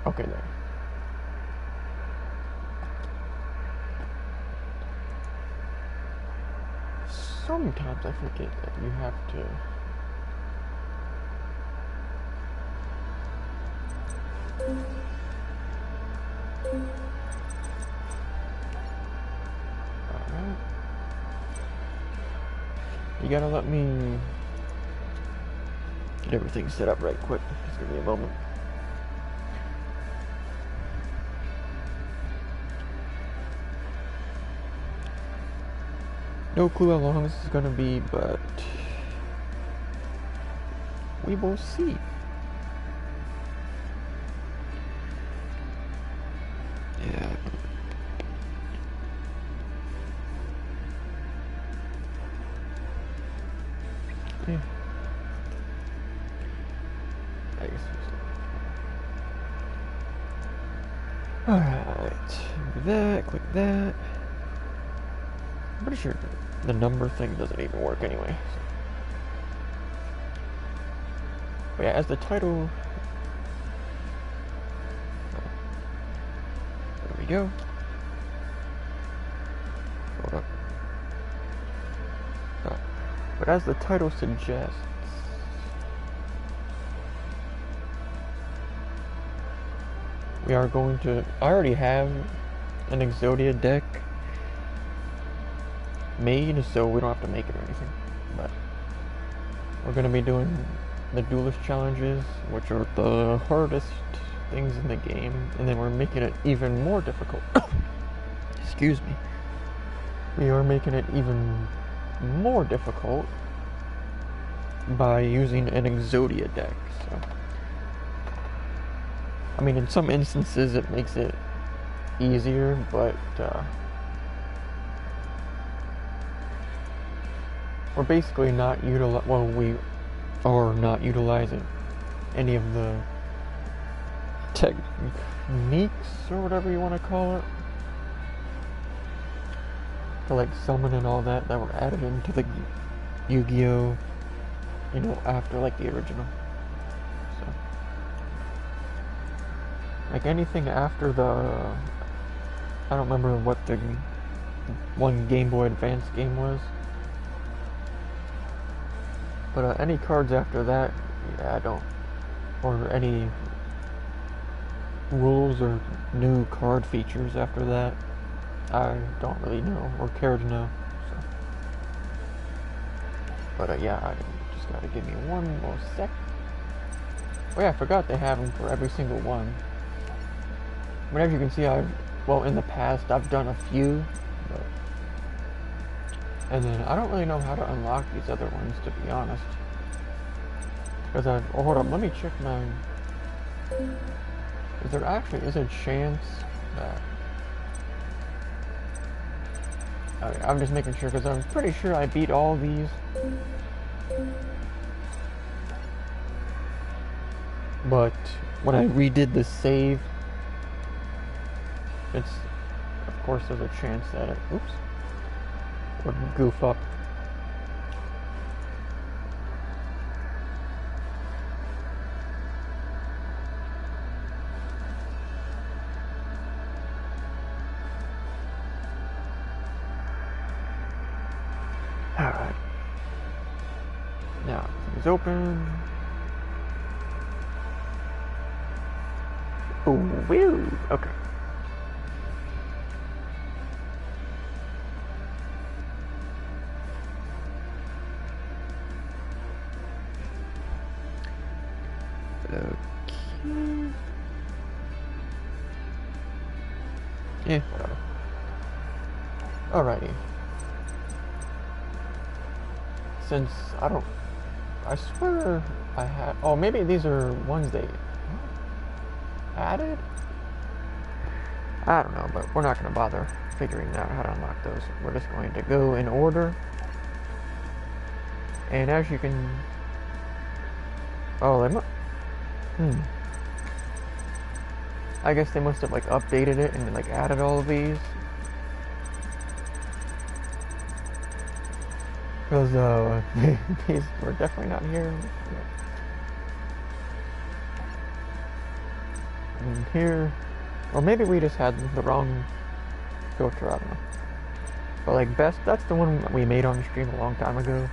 Okay, there. Sometimes I forget that you have to... Alright. You gotta let me get everything set up right quick. Just give me a moment. No clue how long this is gonna be, but we will see. Yeah. Yeah. I guess alright. Do that, click that. I'm pretty sure the number thing doesn't even work anyway. So. But yeah, as the title... There we go. Hold up. But as the title suggests, we are going to... I already have an Exodia deck made, so we don't have to make it or anything. But we're going to be doing the duelist challenges, which are the hardest things in the game, and then we're making it even more difficult. Excuse me. We are making it even more difficult by using an Exodia deck. So, I mean, in some instances it makes it easier, but we're basically not we are not utilizing any of the techniques or whatever you want to call it, to like summon and all that were added into the YuGiOh, you know, after like the original. So, like anything after the, I don't remember what the one Game Boy Advance game was, but any cards after that, yeah, I don't, or any rules or new card features after that, I don't really know or care to know. So, but yeah, I just gotta give me one more sec. Oh yeah, I forgot they have them for every single one. I mean, as you can see, in the past I've done a few, but, and then I don't really know how to unlock these other ones, to be honest. Because hold up, let me check my... Is there actually is a chance that... Okay, I'm just making sure, because I'm pretty sure I beat all these. But when I redid the save, it's... Of course there's a chance that it... Oops. Would goof up. Alright. Now, it's open. Oh, woo! Okay. Okay. Yeah, whatever. Alrighty. Since I swear I had, oh, maybe these are ones they added? I don't know, but we're not going to bother figuring out how to unlock those. We're just going to go in order. And as you can, oh, I guess they must have like updated it and like added all of these. Because these were definitely not here. And here, or maybe we just had the wrong filter, I don't know. But like best, that's the one we made on the stream a long time ago.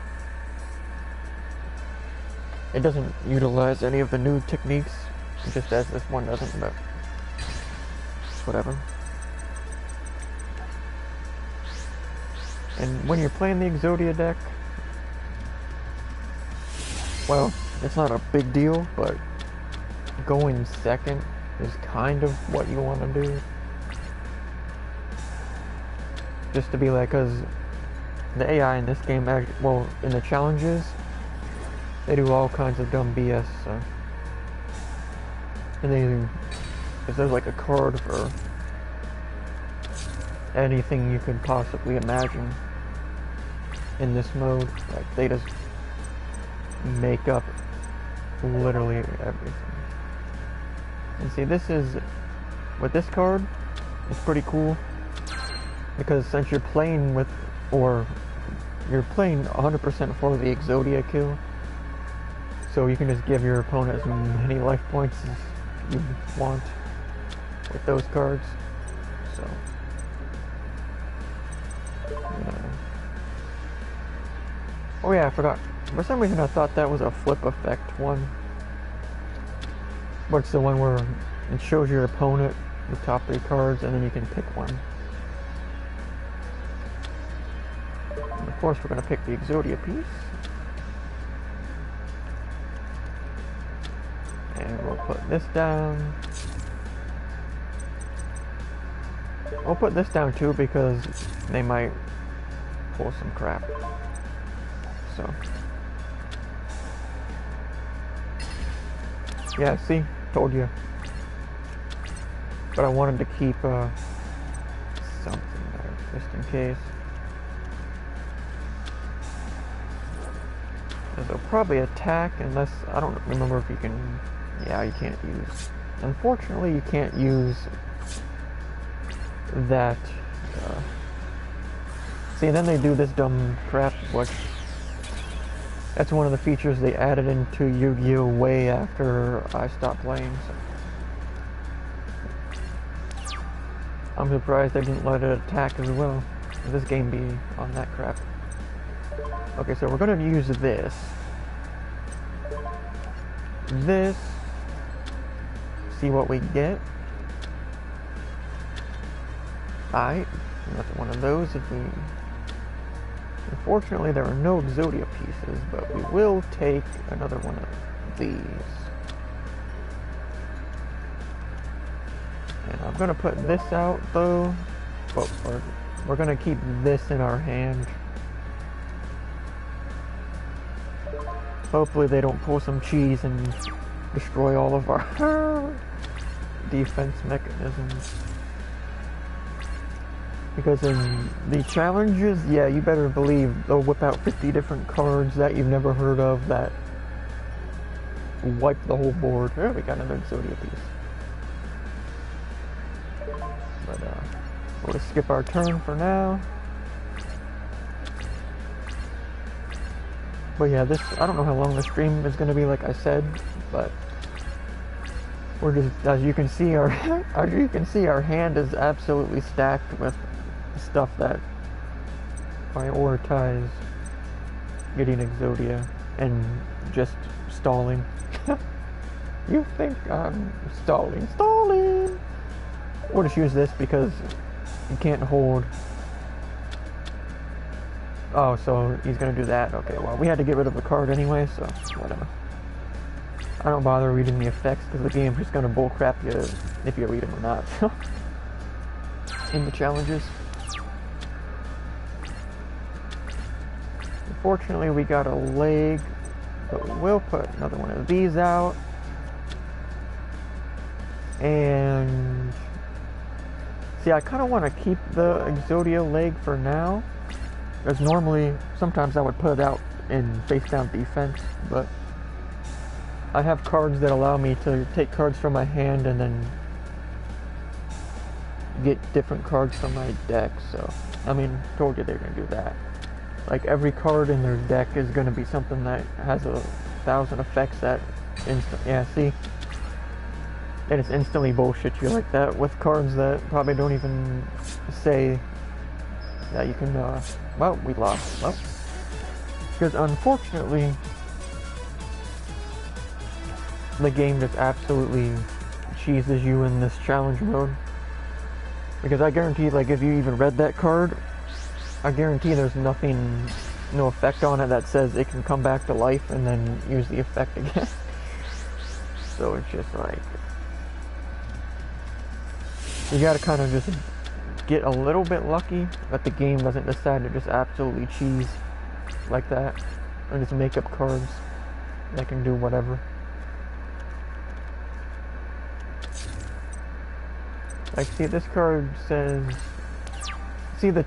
It doesn't utilize any of the new techniques, just as this one doesn't, but whatever. And when you're playing the Exodia deck, well, it's not a big deal, but going second is kind of what you want to do. Just to be like, because the AI in this game, well, in the challenges, they do all kinds of dumb BS, so. And because there's like a card for anything you could possibly imagine in this mode. Like, they just make up literally everything. And see, this is, with this card, it's pretty cool, because since you're playing with, or you're playing 100% for the Exodia kill, so you can just give your opponent as many life points as you want with those cards. So, yeah. Oh yeah, I forgot. For some reason I thought that was a flip effect one. What's the one where it shows your opponent the top 3 cards and then you can pick one. And of course we're going to pick the Exodia piece. And we'll put this down. We'll put this down too because they might pull some crap. So. Yeah, see? Told you. But I wanted to keep something there, just in case. They'll probably attack unless, I don't remember if you can, yeah, you can't use, unfortunately you can't use that, see, then they do this dumb crap, which, that's one of the features they added into YuGiOh way after I stopped playing, so. I'm surprised they didn't let it attack as well. This game be on that crap. Okay, so we're gonna use this. This. See what we get. Alright, another one of those if we... Unfortunately, there are no Exodia pieces, but we will take another one of these. And I'm gonna put this out though, but we're gonna keep this in our hand. Hopefully they don't pull some cheese and destroy all of our defense mechanisms. Because in the challenges, yeah, you better believe they'll whip out 50 different cards that you've never heard of that wipe the whole board. There, we got another Exodia piece. But we'll just skip our turn for now. But yeah, this, I don't know how long the stream is going to be, like I said, but we're just, as you can see, our hand is absolutely stacked with stuff that prioritize getting Exodia and just stalling. You think I'm stalling? Stalling! We'll just use this because you can't hold. Oh, so he's gonna do that. Okay, well, we had to get rid of the card anyway, so whatever. I don't bother reading the effects because the game's just gonna bullcrap you if you read them or not. In the challenges. Unfortunately, we got a leg, but we'll put another one of these out. And see, I kind of want to keep the Exodia leg for now. Because normally, sometimes I would put it out in face-down defense, but I have cards that allow me to take cards from my hand and then get different cards from my deck, so, I mean, told you they're going to do that. Like, every card in their deck is going to be something that has 1,000 effects that instant, yeah, see? they just instantly bullshit you like that with cards that probably don't even say that you can, well, we lost. Well, because unfortunately, the game just absolutely cheeses you in this challenge mode. Because I guarantee, like, if you even read that card, I guarantee there's nothing, no effect on it that says it can come back to life and then use the effect again. So it's just like, you gotta kind of just get a little bit lucky that the game doesn't decide to just absolutely cheese like that and just make up cards that can do whatever. Like, see, this card says, see, the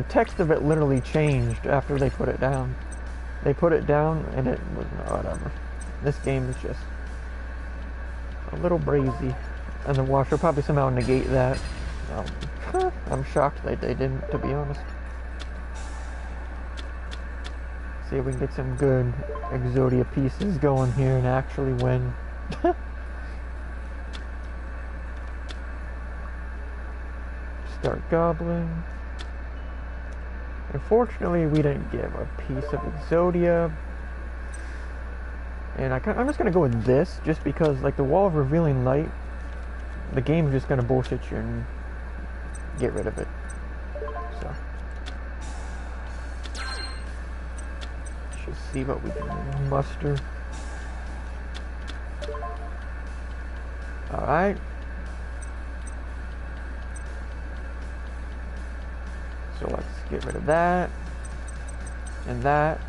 text of it literally changed after they put it down. They put it down and it was whatever. This game is just a little brazy. And the watch will probably somehow negate that. I'm shocked that they didn't, to be honest. See if we can get some good Exodia pieces going here and actually win. Start Goblin. Unfortunately, we didn't give a piece of Exodia. And I'm just going to go with this, just because, like, the Wall of Revealing Light, the game is just going to bullshit you and get rid of it. So, just see what we can muster. Alright. So let's get rid of that. And that.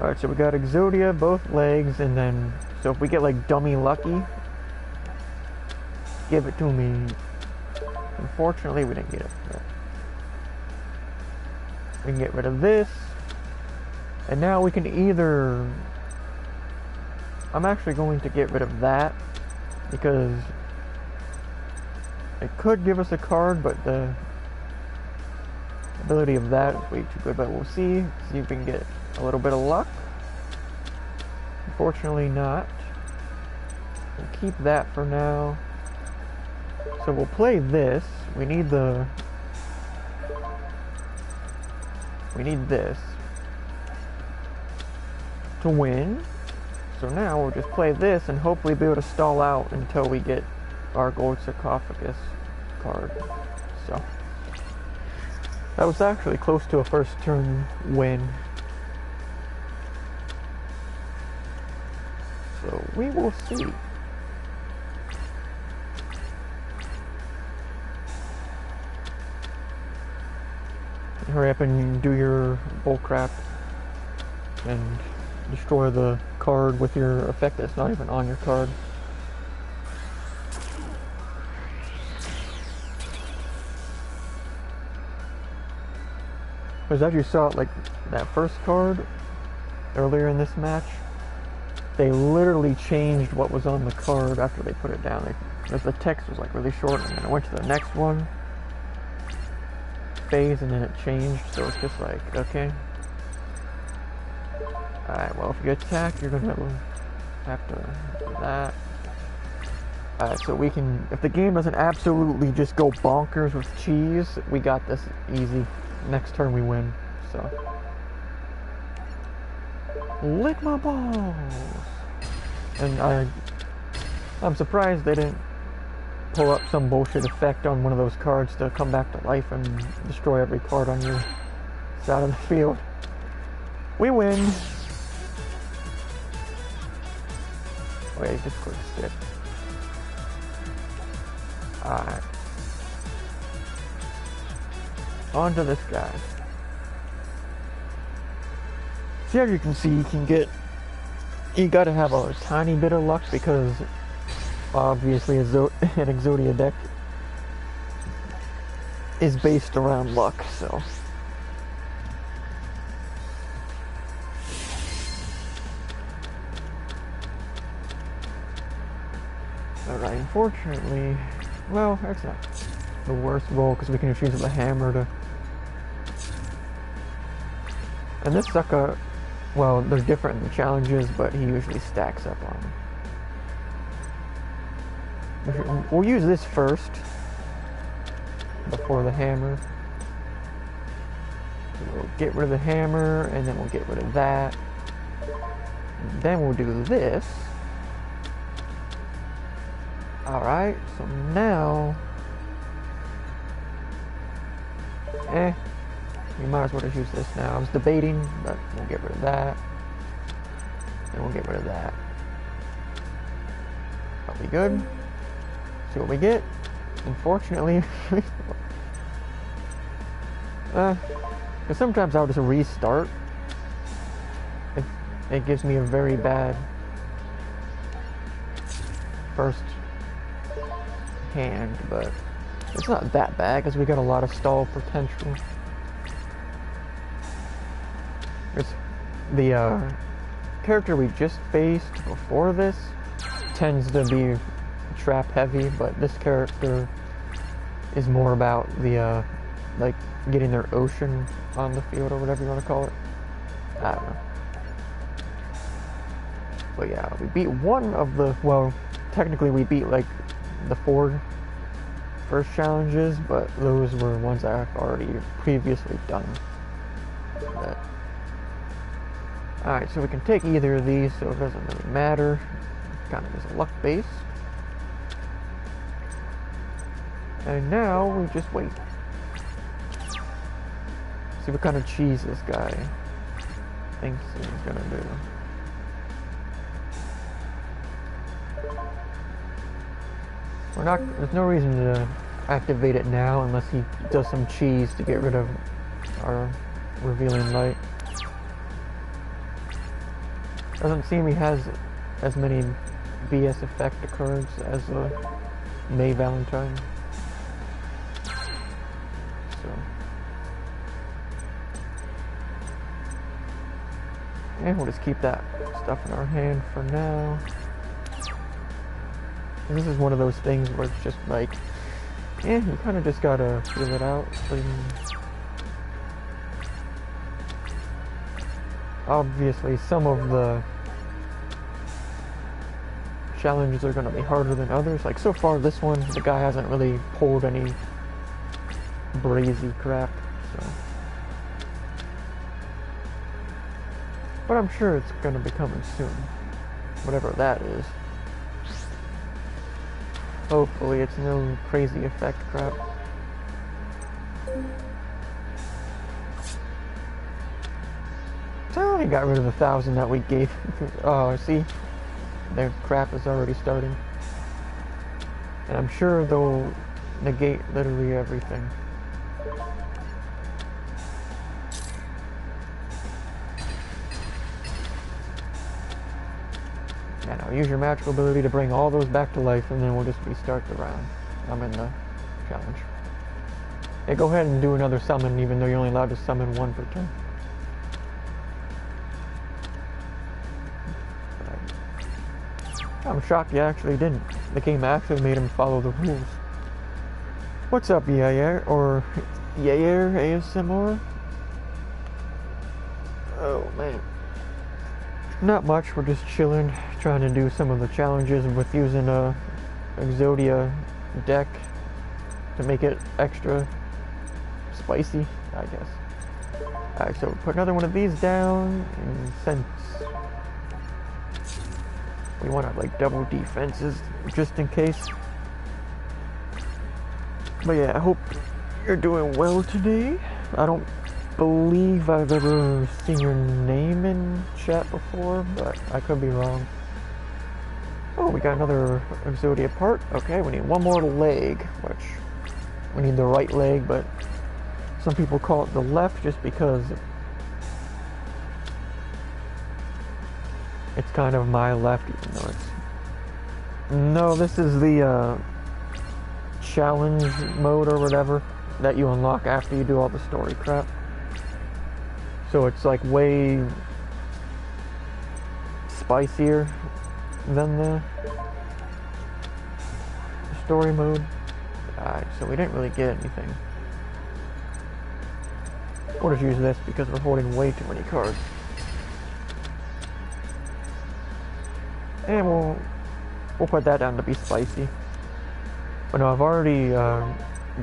Alright, so we got Exodia, both legs, and then, so if we get like dummy lucky, give it to me. Unfortunately, we didn't get it. No. We can get rid of this. And now we can either, I'm actually going to get rid of that, because it could give us a card, but the ability of that is way too good. But we'll see if we can get a little bit of luck. Unfortunately not. We'll keep that for now. So we'll play this. We need this. To win. So now we'll just play this and hopefully be able to stall out until we get our gold sarcophagus card. So that was actually close to a first turn win. So we will see. Hurry up and do your bullcrap and destroy the card with your effect that's not even on your card. Because as you saw, like that first card earlier in this match, they literally changed what was on the card after they put it down. Because the text was like really short, and then I went to the next one phase, and then it changed. So it's just like, okay. Alright, well, if you attack, you're gonna have to do that. Alright, so we can, if the game doesn't absolutely just go bonkers with cheese, we got this easy. Next turn we win, so. Lick my balls! And I'm surprised they didn't pull up some bullshit effect on one of those cards to come back to life and destroy every card on your side of the field. We win! Wait, just quick skip. Alright. On to this guy. See, as you can see, you gotta have a tiny bit of luck, because obviously an Exodia deck is based around luck, so. Alright, unfortunately, well, that's not the worst roll, because we can just use the hammer to. And this sucker, well, they're different in the challenges, but he usually stacks up on them. We'll use this first before the hammer. We'll get rid of the hammer, and then we'll get rid of that. And then we'll do this. Alright, so now... we might as well just use this now. I was debating, but we'll get rid of that. And we'll get rid of that. That'll be good. See what we get. Unfortunately... because sometimes I'll just restart if it gives me a very bad first hand, but it's not that bad because we got a lot of stall potential. There's the character we just faced before this tends to be trap heavy, but this character is more about the like getting their ocean on the field or whatever you want to call it. I don't know. But yeah, we beat one of the, well, technically we beat like the 4 first challenges, but those were ones I've already previously done. Alright, so we can take either of these, so it doesn't really matter. Kind of is a luck base. And now we just wait. See what kind of cheese this guy thinks he's gonna do. There's no reason to activate it now unless he does some cheese to get rid of our revealing light. Doesn't seem he has as many BS effect cards as May Valentine. So. And we'll just keep that stuff in our hand for now. And this is one of those things where it's just like, you kind of just gotta feel it out. Obviously, some of the challenges are gonna be harder than others. Like so far, this one, the guy hasn't really pulled any brazy crap, so. But I'm sure it's gonna be coming soon. Whatever that is. Hopefully it's no crazy effect crap. So we got rid of 1,000 that we gave. Oh, see? Their crap is already starting. And I'm sure they'll negate literally everything. And I'll use your magical ability to bring all those back to life, and then we'll just restart the round. I'm in the challenge. Hey, go ahead and do another summon, even though you're only allowed to summon 1 per turn. I'm shocked you actually didn't. The game actually made him follow the rules. What's up, YuGiOh? Or YuGiOh ASMR? Oh, man. Not much, we're just chilling, trying to do some of the challenges with using a Exodia deck to make it extra spicy, I guess. Alright, so put another one of these down, and since we want to like double defenses just in case. But yeah, I hope you're doing well today. I don't believe I've ever seen your name in chat before, but I could be wrong. Oh, we got another Exodia part. Okay, we need one more leg, which we need the right leg, but some people call it the left just because it's kind of my left, even though it's... No, this is the challenge mode or whatever that you unlock after you do all the story crap. So it's like way spicier than the story mode. Alright, so we didn't really get anything. We'll just use this because we're holding way too many cards. And we'll put that down to be spicy. But no, I've already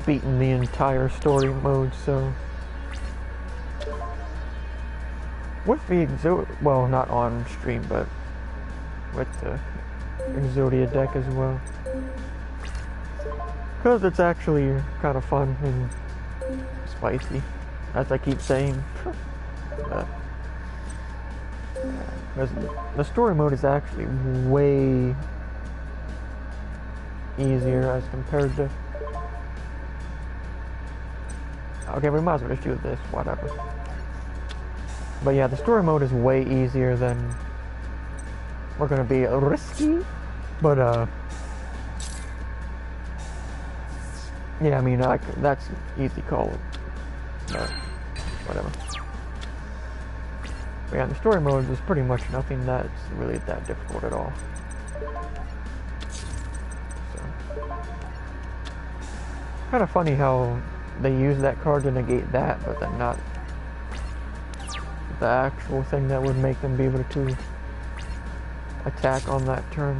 beaten the entire story mode, so with the well, not on stream, but with the Exodia deck as well, because it's actually kind of fun and spicy, as I keep saying. But yeah, the story mode is actually way easier as compared to... Okay, we might as well just do this, whatever. But yeah, the story mode is way easier than... We're gonna be risky, but yeah, I mean, that's easy call, but whatever. But yeah, the story mode is pretty much nothing that's really that difficult at all. Kind of funny how they use that card to negate that, but then not the actual thing that would make them be able to attack on that turn.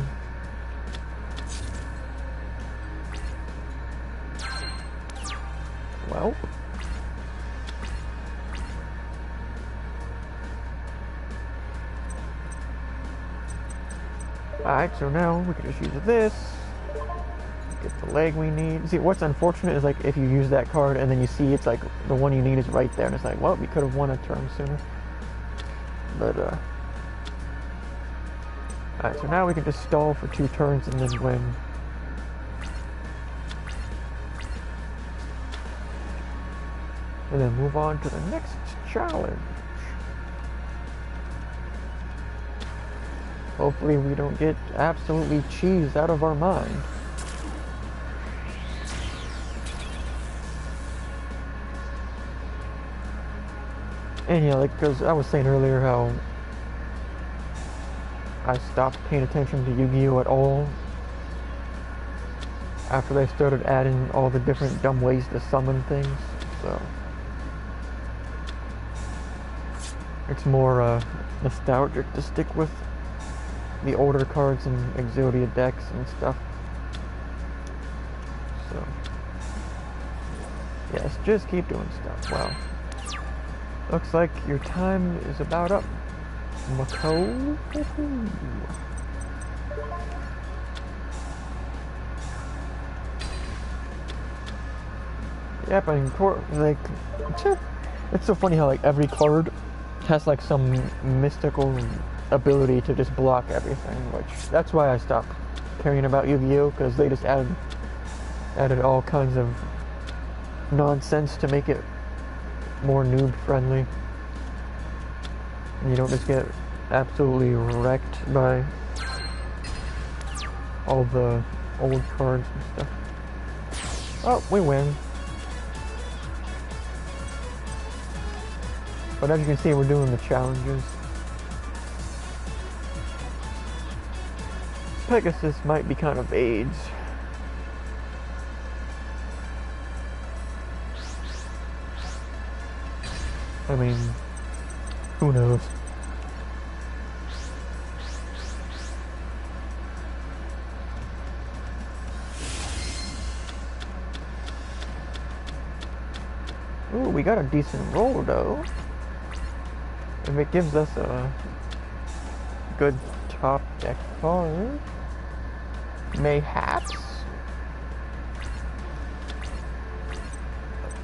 Well, alright, so now we can just use this. Get the leg we need. See, what's unfortunate is, like, if you use that card and then you see it's like the one you need is right there, and it's like, well, we could have won a turn sooner. But alright, so now we can just stall for 2 turns and then win. And then move on to the next challenge. Hopefully we don't get absolutely cheesed out of our mind. And yeah, like, because I was saying earlier how I stopped paying attention to YuGiOh at all after they started adding all the different dumb ways to summon things, so it's more nostalgic to stick with the older cards and Exodia decks and stuff. So yes, just keep doing stuff. Wow. Looks like your time is about up, Mako. Yep, and like, it's so funny how like every card has like some mystical ability to just block everything, which that's why I stopped caring about YuGiOh, because they just added all kinds of nonsense to make it more noob friendly, and you don't just get absolutely wrecked by all the old cards and stuff. Oh, we win. But as you can see, we're doing the challenges. Pegasus might be kind of AIDS. I mean, who knows? Ooh, we got a decent roll though. If it gives us a good top deck card, mayhaps.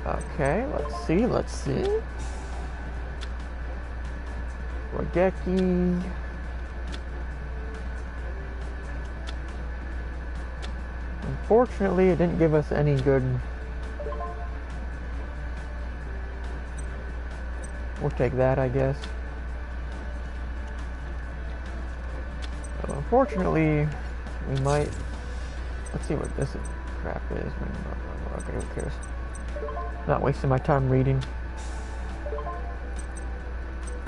Okay, let's see. Rageki. Unfortunately, it didn't give us any good. We'll take that, I guess. Unfortunately, we might. Let's see what this crap is. Okay, who cares? Not wasting my time reading.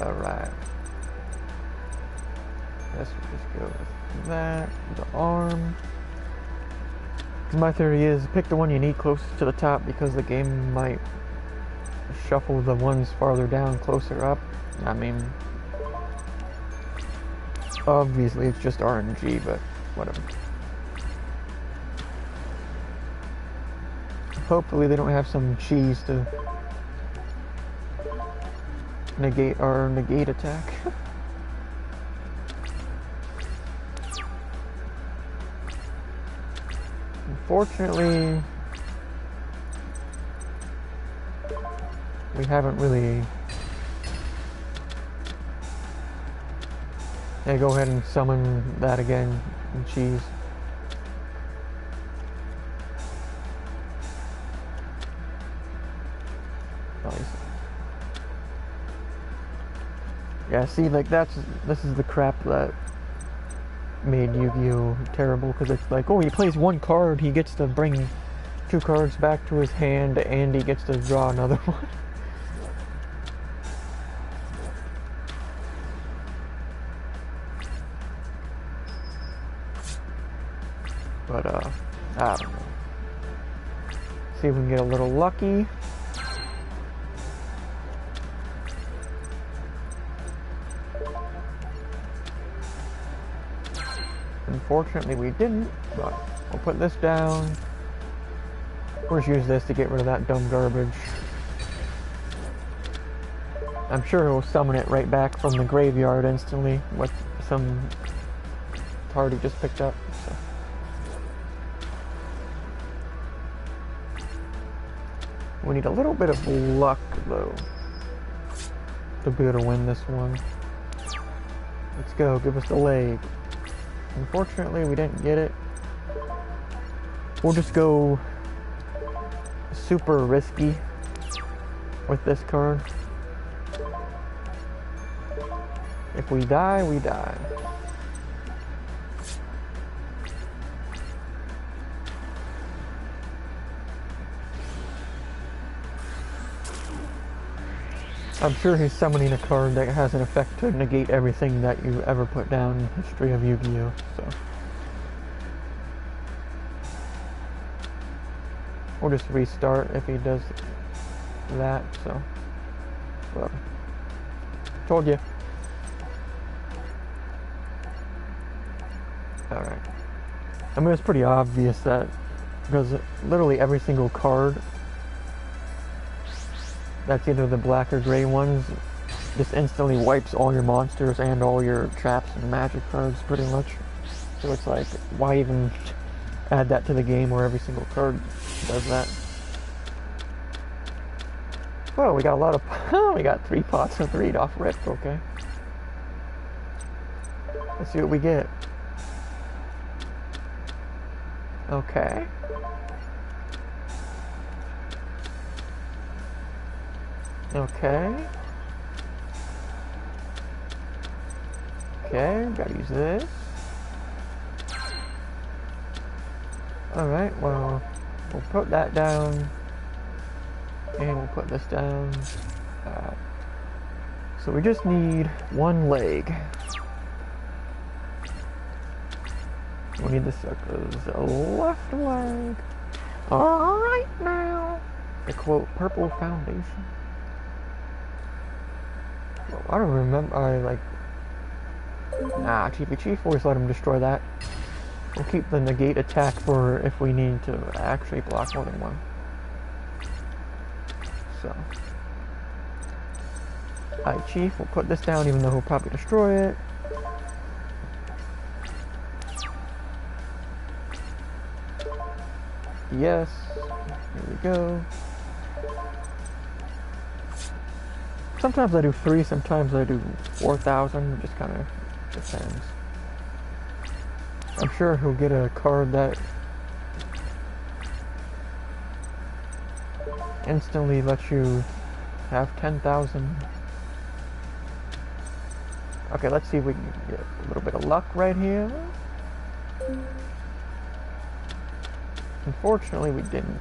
Alright. Guess we'll just go with that. The arm. My theory is pick the one you need closest to the top, because the game might shuffle the ones farther down closer up. I mean, obviously it's just RNG, but whatever. Hopefully they don't have some cheese to negate our negate attack. Unfortunately, we haven't really... Yeah, go ahead and summon that again, and cheese. Nice. Yeah, see, like this is the crap that made Yu-Gi-Oh terrible, because it's like, oh, he plays one card, he gets to bring 2 cards back to his hand, and he gets to draw another one. But, I don't know. See if we can get a little lucky. Unfortunately, we didn't, but we'll put this down. Of course, use this to get rid of that dumb garbage. I'm sure he'll summon it right back from the graveyard instantly with some card he just picked up. So. We need a little bit of luck, though, to be able to win this one. Let's go, give us the leg. Unfortunately, we didn't get it. We'll just go super risky with this card. If we die, we die. I'm sure he's summoning a card that has an effect to negate everything that you ever put down in the history of Yu-Gi-Oh! So we'll just restart if he does that, so well, told you. Alright. I mean, it's pretty obvious that, because literally every single card that's either the black or gray ones just instantly wipes all your monsters and all your traps and magic cards pretty much. So it's like, why even add that to the game where every single card does that? Well, we got a lot of... we got 3 pots of 3 off rip, okay. Let's see what we get. Okay. Okay. Okay, gotta use this. Alright, well, we'll put that down. And we'll put this down. So we just need 1 leg. We need the sucker's left leg. Alright now. The quote, purple foundation. Well, I don't remember, nah, Chief always let him destroy that. We'll keep the negate attack for if we need to actually block more than one. So. Alright, Chief, we'll put this down even though he'll probably destroy it. Yes. Here we go. Sometimes I do 3, sometimes I do 4,000. It just kind of depends. I'm sure he'll get a card that instantly lets you have 10,000. Okay, let's see if we can get a little bit of luck right here. Unfortunately, we didn't.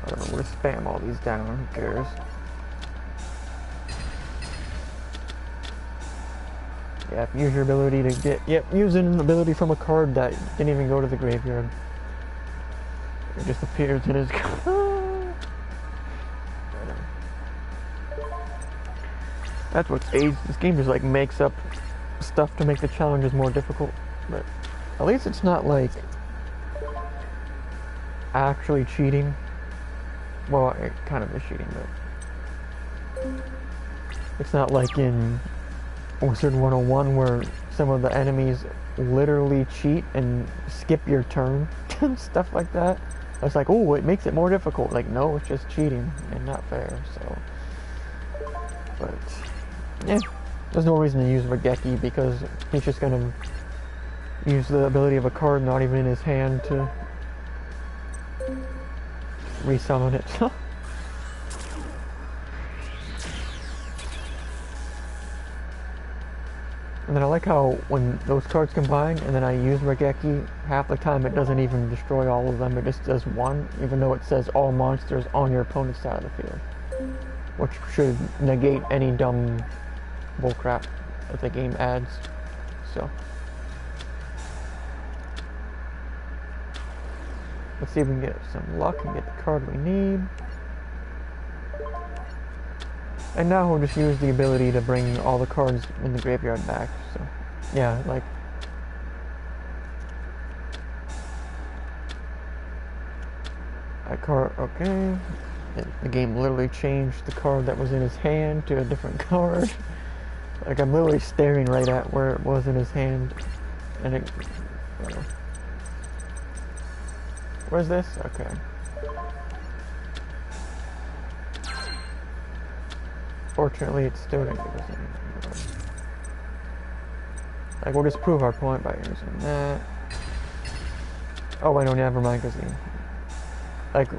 Whatever, we'll spam all these down, who cares? Yeah, use your ability to get... Yep, use an ability from a card that didn't even go to the graveyard. It just appears in his... That's what's AIDS. This game just like makes up stuff to make the challenges more difficult. But at least it's not like... actually cheating. Well, it kind of is cheating, but it's not like in Wizard 101 where some of the enemies literally cheat and skip your turn and stuff like that. It's like, oh, it makes it more difficult. Like, no, it's just cheating and not fair, so. But, yeah, there's no reason to use Regeki because he's just gonna use the ability of a card not even in his hand to resummon it. And then I like how when those cards combine and then I use Regeki, half the time it doesn't even destroy all of them, it just does one, even though it says all monsters on your opponent's side of the field. Which should negate any dumb bullcrap that the game adds. So. Let's see if we can get some luck and get the card we need. And now we'll just use the ability to bring all the cards in the graveyard back. So, yeah, like... that card, okay. The game literally changed the card that was in his hand to a different card. Like, I'm literally staring right at where it was in his hand. And it... where's this? Okay. Fortunately, it still didn't give us anything. Like, we'll just prove our point by using that. Oh, wait, no, never mind, because like,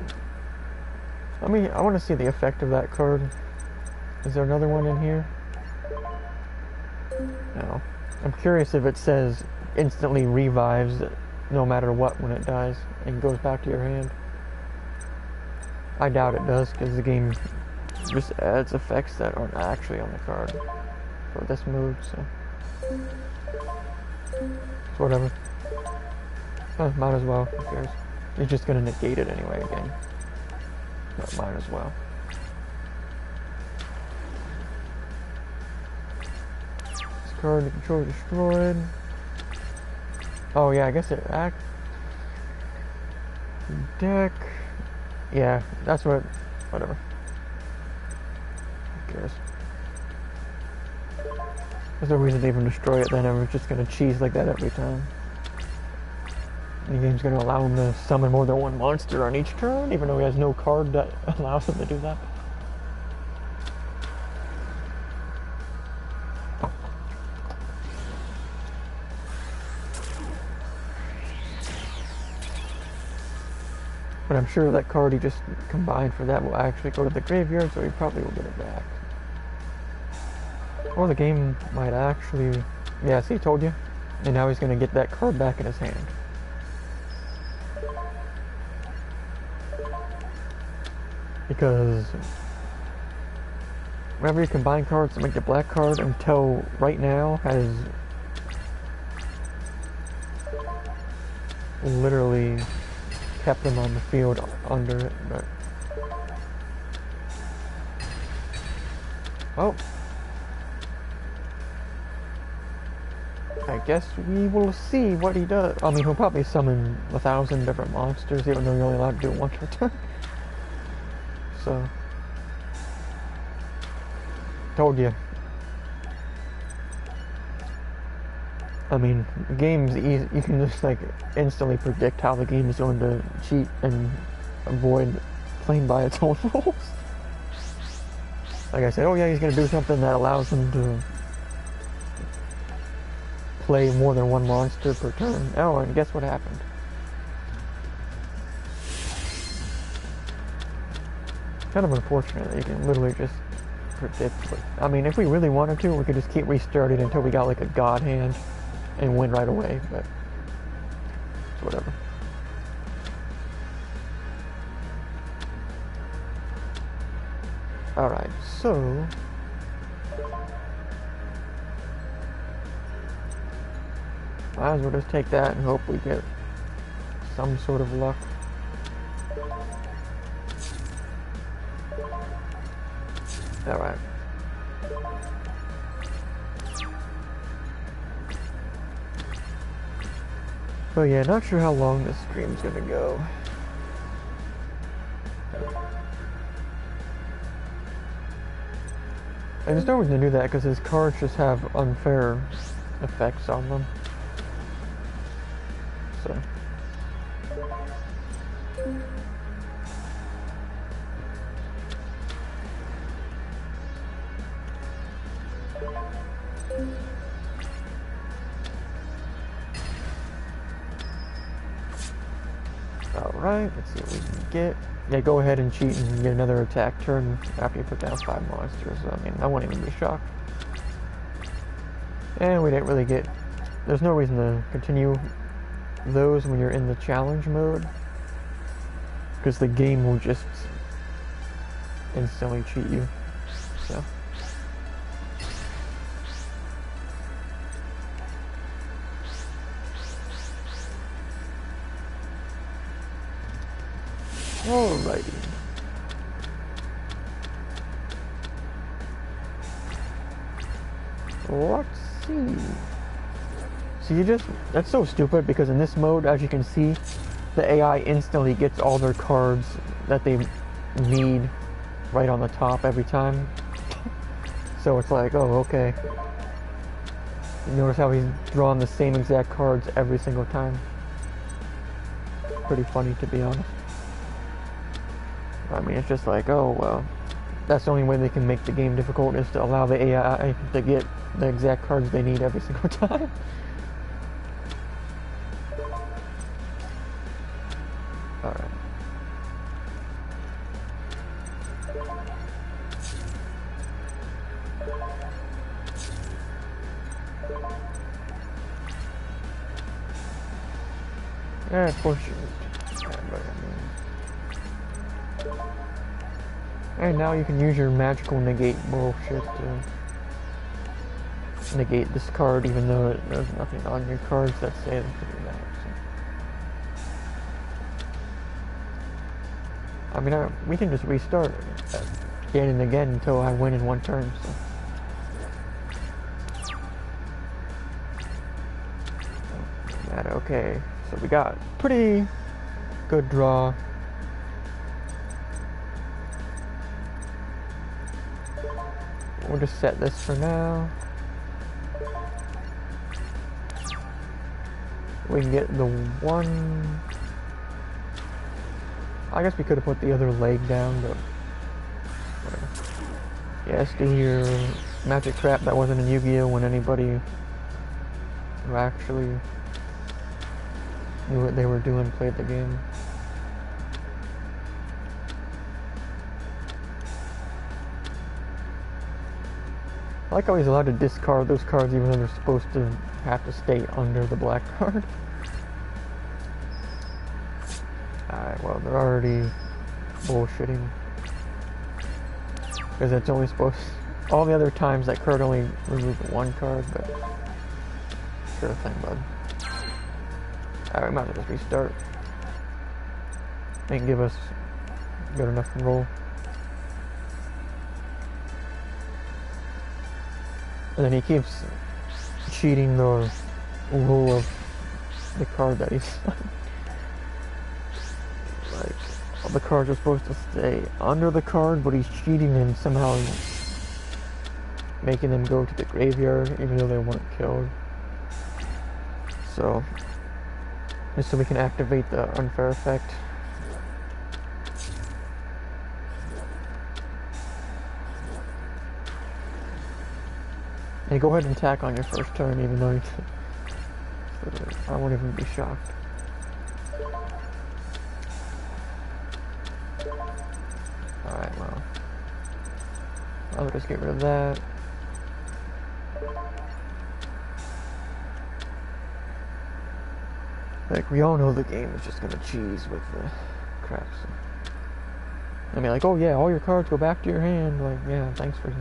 I want to see the effect of that card. Is there another one in here? No. I'm curious if it says instantly revives no matter what when it dies and goes back to your hand. I doubt it does, because the game just adds effects that aren't actually on the card for this move, so it's whatever. Oh, might as well, who cares? You're just gonna negate it anyway again. But might as well. This card, the controller destroyed. Oh yeah, I guess it acts. Deck. Yeah, that's what, whatever. There's no reason to even destroy it then, I'm just gonna cheese like that every time. The game's gonna allow him to summon more than one monster on each turn, even though he has no card that allows him to do that. But I'm sure that card he just combined for that will actually go to the graveyard, so he probably will get it back. Or the game might actually... yeah, see, told you. And now he's going to get that card back in his hand. Because... whenever you combine cards to make the black card, until right now, has... literally kept him on the field under it, but... well... I guess we will see what he does. I mean, he'll probably summon 1,000 different monsters, even though you're only allowed to do it once per turn. So... told you. I mean, the game's easy. You can just, like, instantly predict how the game is going to cheat and avoid playing by its own rules. Like I said, oh yeah, he's going to do something that allows him to play more than one monster per turn. Oh, and guess what happened? Kind of unfortunate that you can literally just predict. I mean, if we really wanted to, we could just keep restarting until we got like a god hand and win right away, but it's whatever. Alright, so... might as well just take that and hope we get some sort of luck. Alright. But yeah, not sure how long this stream's gonna go. And there's no reason to do that because his cards just have unfair effects on them. So. Alright, let's see what we can get. Yeah, go ahead and cheat and get another attack turn after you put down 5 monsters. I mean, I wouldn't even be shocked. And we didn't really get... There's no reason to continue those when you're in the challenge mode, because the game will just instantly cheat you. So. Alrighty. Let's see. So you just, that's so stupid because in this mode, as you can see, the AI instantly gets all their cards that they need right on the top every time. So it's like, oh, okay. You notice how he's drawn the same exact cards every single time. Pretty funny, to be honest. I mean, it's just like, oh, well, that's the only way they can make the game difficult, is to allow the AI to get the exact cards they need every single time. Alright. Yeah, for sure. And now you can use your magical negate bullshit to negate this card, even though there's nothing on your cards that say them to do that. So. I mean, we can just restart again and again until I win in one turn. So. Okay, so we got pretty good draw. We'll just set this for now. We can get the one... I guess we could have put the other leg down, but whatever. Yeah, do your magic crap that wasn't in YuGiOh when anybody who actually knew what they were doing played the game. I like how he's allowed to discard those cards even though they're supposed to have to stay under the black card. Alright, well, they're already bullshitting. Because it's only supposed... All the other times that card only removed one card, but... Sure thing, bud. Alright, we might as well just restart. They can give us good enough roll. And then he keeps cheating the roll of the card that he's like, all the cards are supposed to stay under the card, but he's cheating and somehow making them go to the graveyard even though they weren't killed. So, just so we can activate the unfair effect. And go ahead and attack on your first turn, even though I won't even be shocked. Alright, well. I'll just get rid of that. Like, we all know the game is just gonna cheese with the crap. So. I mean, like, oh yeah, all your cards go back to your hand. Like, yeah, thanks for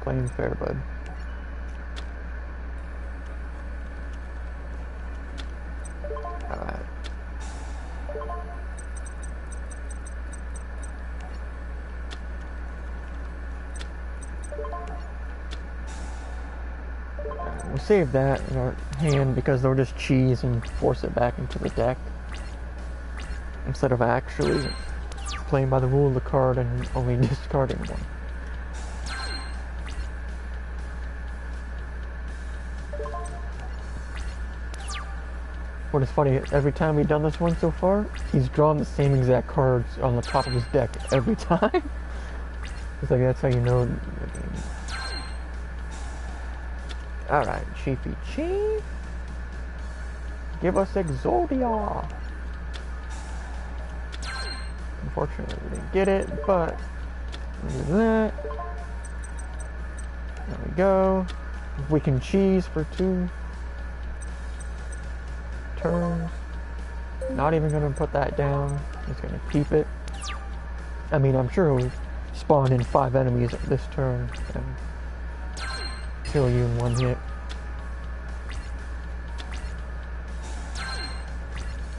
playing fair, bud. Alright. We'll save that in our hand because they'll just cheese and force it back into the deck instead of actually playing by the rule of the card and only discarding one. What is funny, every time we've done this one so far, he's drawn the same exact cards on the top of his deck every time. It's like, that's how you know. Alright, Chiefy Chief. Give us Exodia. Unfortunately, we didn't get it, but do that. There we go. If we can cheese for 2 turns. Not even gonna put that down. Just gonna keep it. I mean, I'm sure he'll spawn in 5 enemies this turn and kill you in 1 hit.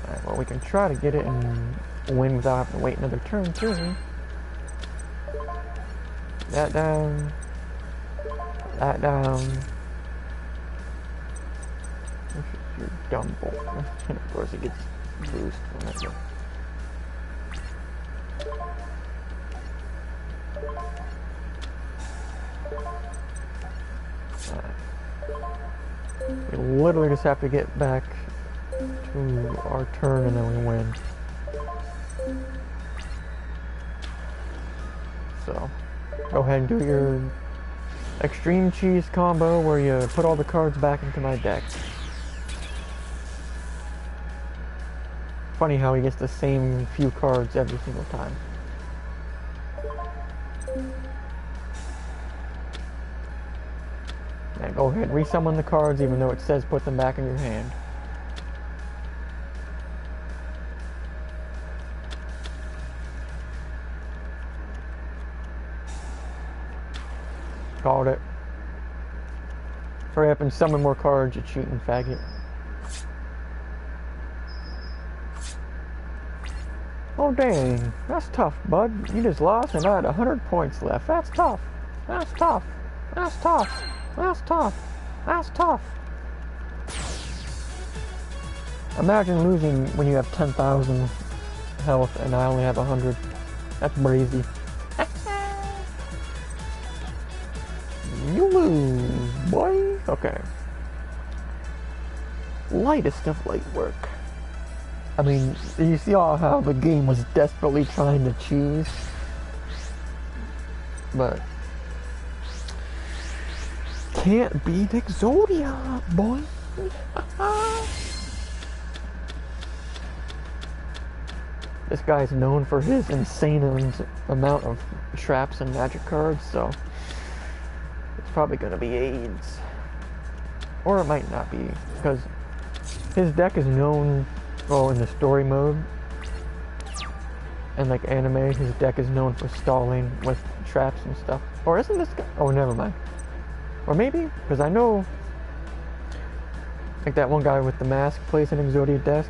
Alright, well, we can try to get it and win without having to wait another turn too. That down. That down. Your dumb boy. And of course it gets boost whenever. We literally just have to get back to our turn and then we win. So, go ahead and do your extreme cheese combo where you put all the cards back into my deck. Funny how he gets the same few cards every single time. Now go ahead, resummon the cards even though it says put them back in your hand. Called it. Hurry up and summon more cards, you cheating faggot. Oh dang, that's tough, bud. You just lost and I had 100 points left. That's tough. That's tough. That's tough. That's tough. That's tough. Imagine losing when you have 10,000 health and I only have 100. That's brazy. You lose, boy. Okay. Lightest of light work. I mean, you see how the game was desperately trying to cheese, but can't beat Exodia, boy. This guy's known for his insane amount of traps and magic cards, so it's probably gonna be AIDS, or it might not be, because his deck is known. Well, in the story mode, and like anime, his deck is known for stalling with traps and stuff. Or isn't this guy? Oh, never mind. Or maybe, because I know, like that one guy with the mask plays an Exodia deck,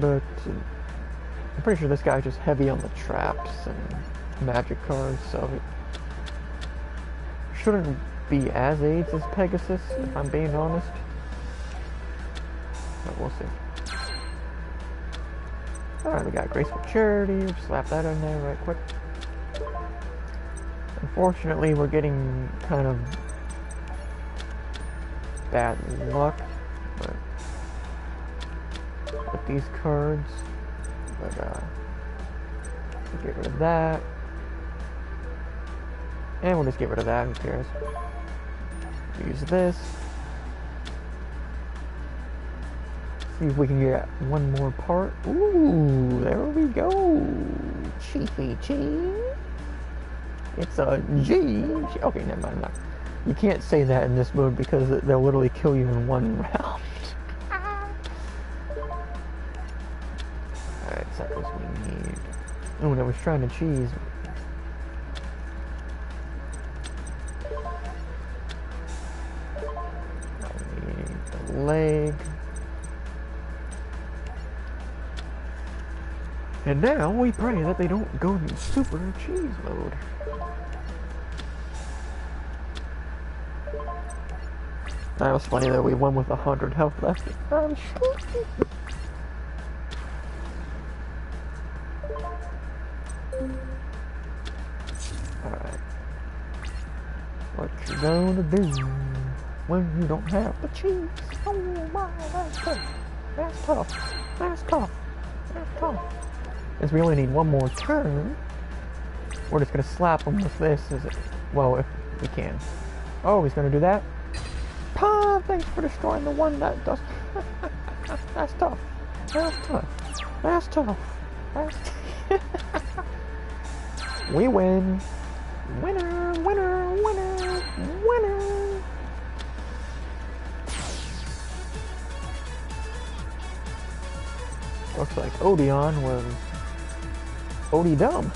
but I'm pretty sure this guy's just heavy on the traps and magic cards, so it shouldn't be as AIDS as Pegasus, if I'm being honest. But we'll see. Alright, we got Graceful Charity, slap that in there right quick. Unfortunately, we're getting kind of bad luck with these cards. But, we'll get rid of that. And we'll just get rid of that, who cares. Use this. See if we can get one more part. Ooh, there we go. Chiefy Chief. It's a G. Okay, never mind. Not. You can't say that in this mode because they'll literally kill you in 1 round. Alright, so that's what we need. Oh, and I was trying to cheese. I need the leg. And now we pray that they don't go in super cheese mode. That was funny that we won with 100 health left. you gonna do when you don't have the cheese? Oh my, that's tough. That's tough. That's tough. That's tough. As we only need one more turn, we're just gonna slap him with this. Well, if we can. Oh, he's gonna do that. Ah, thanks for destroying the one that does. That's tough. That's tough. That's tough. That's we win. Winner, winner, winner, winner. Looks like Odeon was Odie dumb.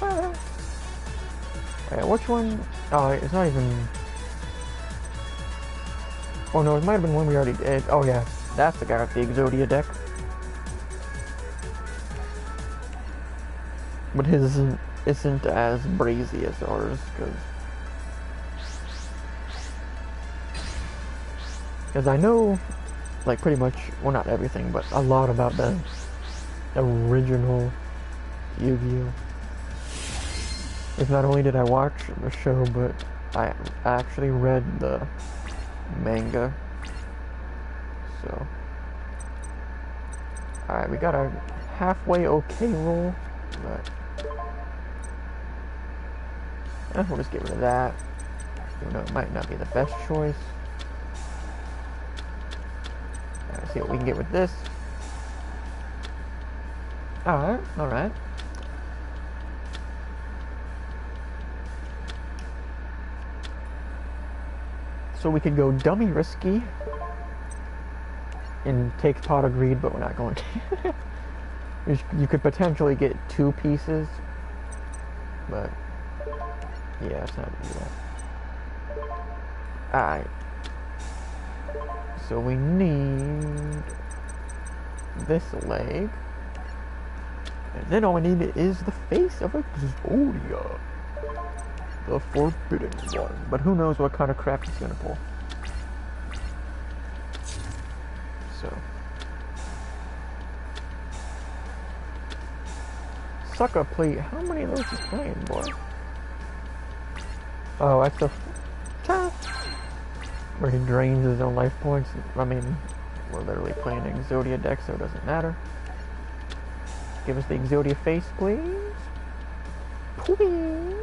Wait, which one? Oh, it's not even. Oh no, it might have been one we already did. Oh yeah, that's the guy with the Exodia deck. But his isn't as brazy as ours, because I know, like, pretty much, well, not everything, but a lot about the original YuGiOh. If not only did I watch the show, but I actually read the manga. So, alright, we got a halfway okay roll, but we'll just get rid of that, even though it might not be the best choice. Let's see what we can get with this. Alright, alright. So we could go dummy risky and take Pot of Greed, but we're not going to. You could potentially get 2 pieces, but yeah, it's not gonna do that. Alright. So we need this leg. And then all we need is the face of Exodia. The forbidden one. But who knows what kind of crap he's gonna pull. So. Sucker plate. How many of those you playing, boy? Oh, that's the where he drains his own life points. I mean, we're literally playing an Exodia deck, so it doesn't matter. Give us the Exodia face, please. Please.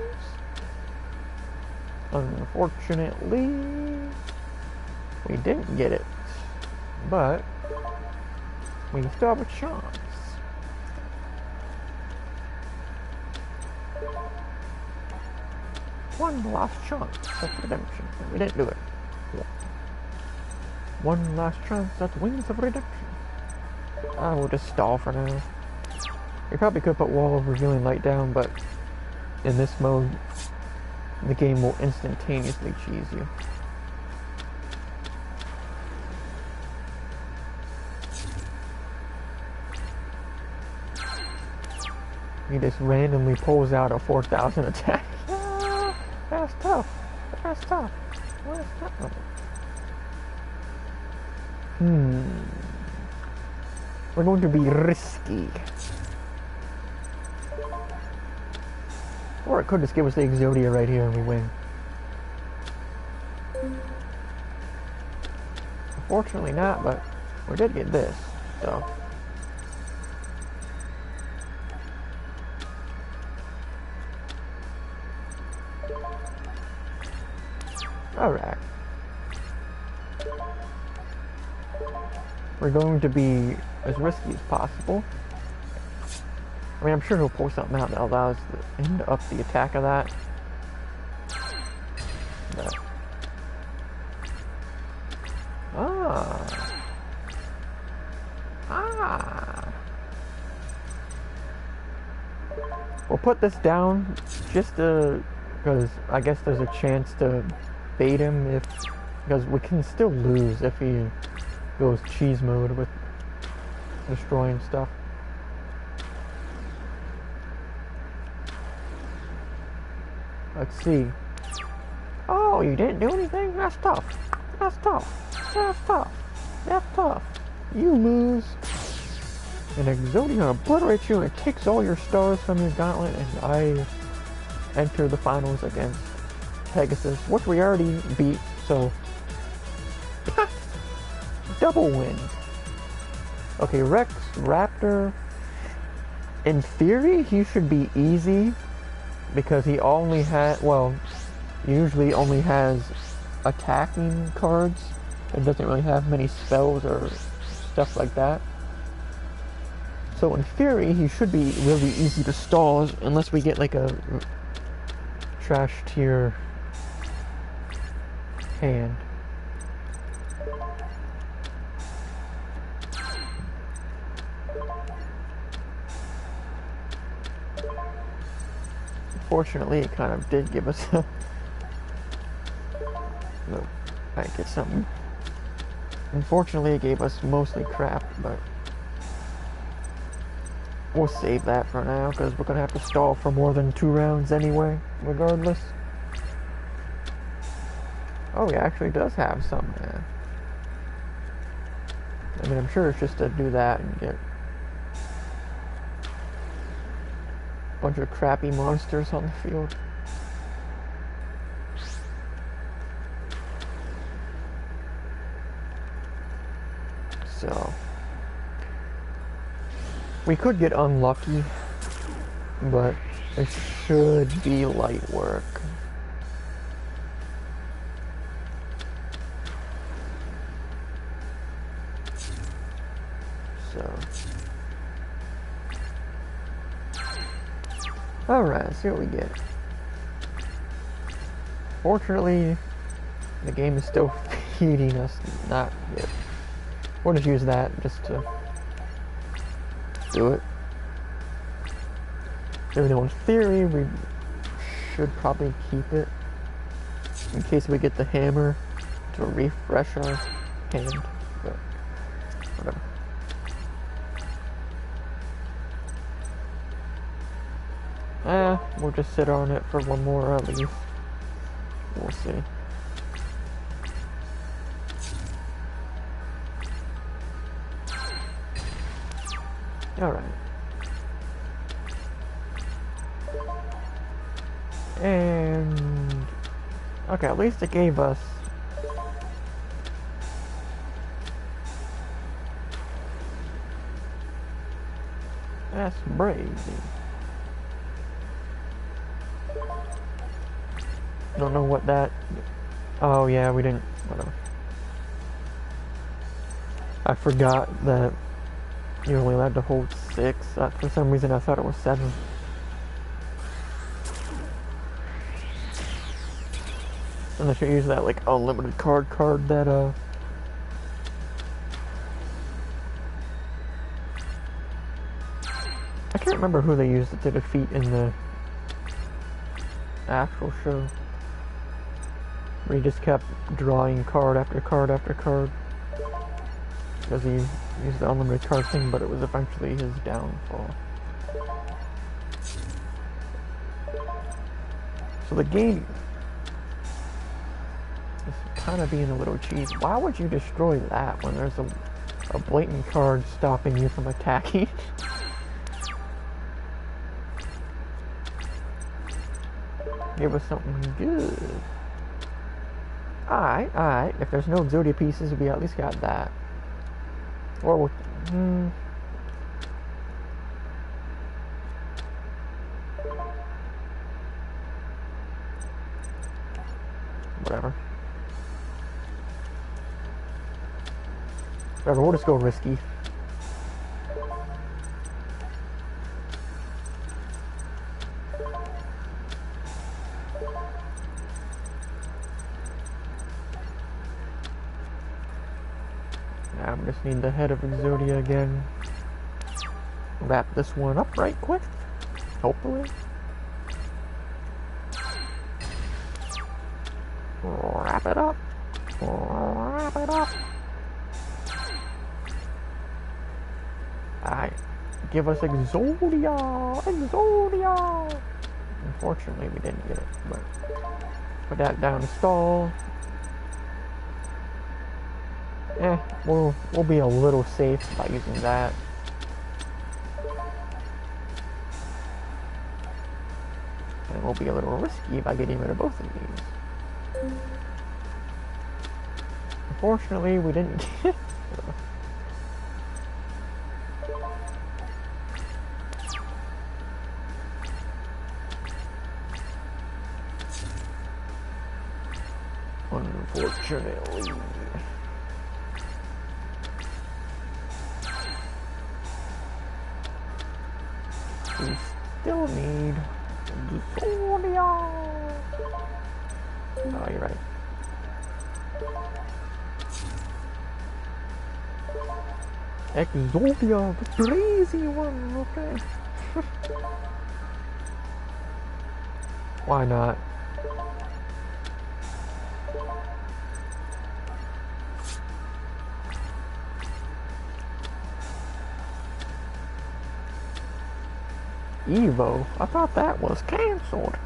Unfortunately, we didn't get it, but we still have a chance. One last chance at redemption. We didn't do it. One last chance at Wings of Redemption. We'll just stall for now. We probably could put Wall of Revealing Light down, but in this mode, the game will instantaneously cheese you. He just randomly pulls out a 4,000 attack. That's tough. That's tough. What is that? We're going to be risky. Or it could just give us the Exodia right here and we win. Unfortunately not, but we did get this, so. Alright. We're going to be as risky as possible. I mean, I'm sure he'll pull something out that allows him to up the attack of that. But. We'll put this down just to, because I guess there's a chance to bait him because we can still lose if he goes cheese mode with destroying stuff. Let's see. Oh, you didn't do anything? That's tough. That's tough. That's tough. That's tough. You lose. And Exodia obliterates you and it takes all your stars from your gauntlet, and I enter the finals against Pegasus, which we already beat, so double win. Okay, Rex Raptor. In theory, he should be easy because he only had, well, usually only has attacking cards. It doesn't really have many spells or stuff like that. So in theory, he should be really easy to stall unless we get like a trash tier hand. Fortunately, it kind of did give us a... No, I get something. Unfortunately, it gave us mostly crap, but... We'll save that for now, because we're going to have to stall for more than 2 rounds anyway, regardless. Oh, he actually does have some, man. I mean, I'm sure it's just to do that and get a bunch of crappy monsters on the field. So... we could get unlucky, but it should be light work. So, alright, let's see what we get. Fortunately, the game is still feeding us not yet. We'll just use that just to do it. Even though in theory we should probably keep it in case we get the hammer to refresh our hand, but whatever. We'll just sit on it for one more at least. We'll see. Alright. And... okay, at least it gave us... that's crazy. Don't know what that... oh yeah, we didn't... whatever. I forgot that you're only allowed to hold 6. For some reason I thought it was 7. Unless you use that like unlimited card that I can't remember who they used it to defeat in the actual show. Where he just kept drawing card after card after card. Because he used the unlimited card thing, but it was eventually his downfall. So the game is kind of being a little cheesy. Why would you destroy that when there's a blatant card stopping you from attacking? Give us something good. Alright. If there's no Exodia pieces, we at least got that. Or we'll... whatever. Whatever, we'll just go risky. Just need the head of Exodia again. Wrap this one up right quick. Hopefully. Wrap it up. Wrap it up. Alright. Give us Exodia. Exodia. Unfortunately, we didn't get it, but put that down to stall. We'll be a little safe by using that. And we'll be a little risky by getting rid of both of these. Unfortunately, we didn't get... Unfortunately. We still need Exodia. Oh, you're right. Exodia, the crazy one, okay. Why not? Evo? I thought that was cancelled.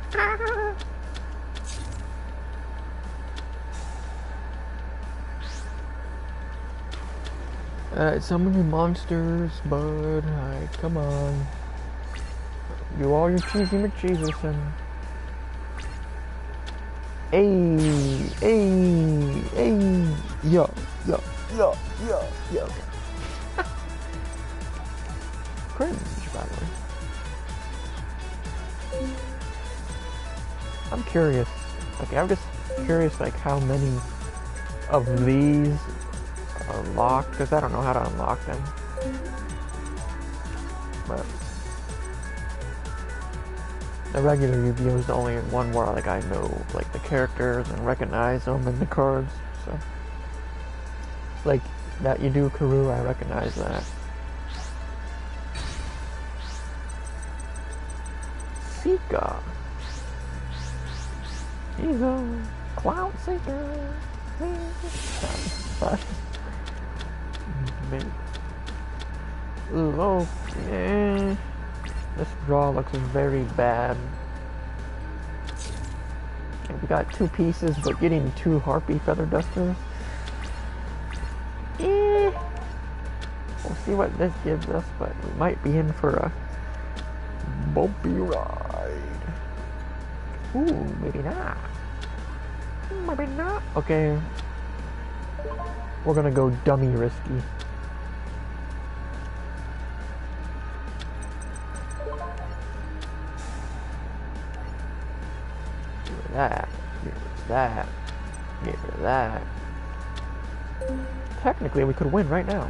Alright, summon your monsters, bud. Alright, come on. Do all your cheesy McCheeses and... Ayy, ayy, ayy. Yeah, okay. Cringe, by the way. I'm curious. Okay, I'm just curious, like, how many of these are locked, because I don't know how to unlock them. But the regular YuGiOh is the only one where, like, I know, like, the characters and recognize them and the cards. So, like, that YuGiOh, I recognize that. Seeker. He's a cloud seeker. Oh, yeah. This draw looks very bad. We got 2 pieces, but getting 2 Harpy Feather Dusters. We'll see what this gives us, but we might be in for a bumpy ride. Ooh, maybe not. Maybe not. Okay. We're gonna go dummy risky. Get rid of that. Get rid of that. Get rid of that. Technically, we could win right now.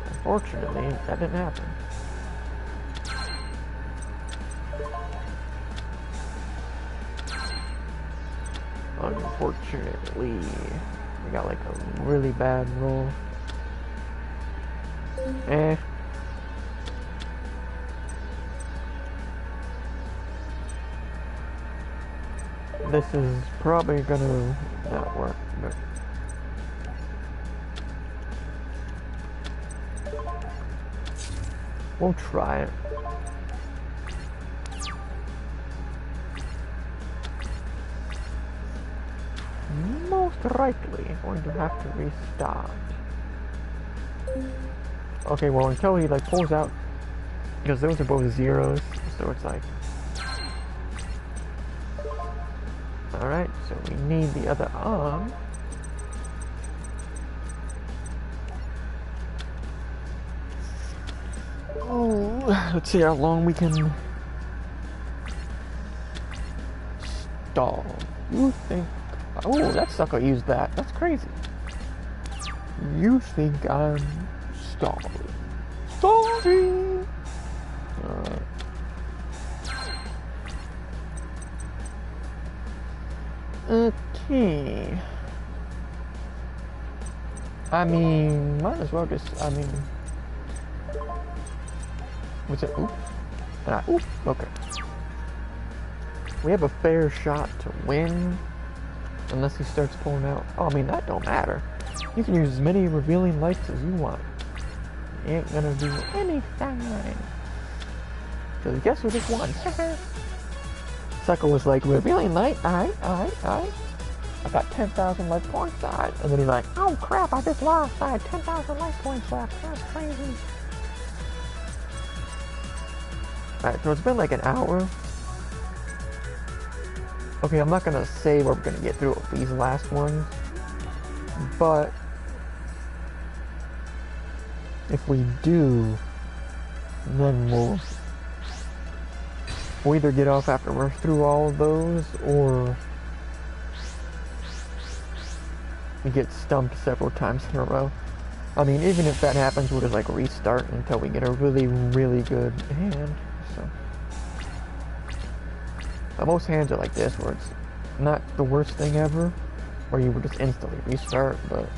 Unfortunately, that didn't happen. Unfortunately, we got like a really bad roll. This is probably gonna not work, but we'll try it. Most likely going to have to restart. Okay, well, until he like pulls out, because those are both zeros, so it's like, alright, so we need the other arm. Oh, let's see how long we can stall. You think? Oh, that sucker used that. That's crazy. You think I'm stalling? Stalling! Alright. Okay. I mean, might as well just, what's it? Oop. Oop. Okay. We have a fair shot to win. Unless he starts pulling out. Oh, I mean, that don't matter. You can use as many revealing lights as you want. You ain't gonna do anything. Because guess who just won? Sucker was like, revealing light? Alright. I got 10,000 life points. And then he's like, oh crap, I just lost. I had 10,000 life points left. That's crazy. Alright, so it's been like an hour. Okay, I'm not gonna say we're gonna get through these last ones, But if we do, then we'll either get off after we're through all of those, or we get stumped several times in a row. I mean, even if that happens, we'll just like restart until we get a really, really good hand. So, but most hands are like this, where it's not the worst thing ever, where you would just instantly restart, but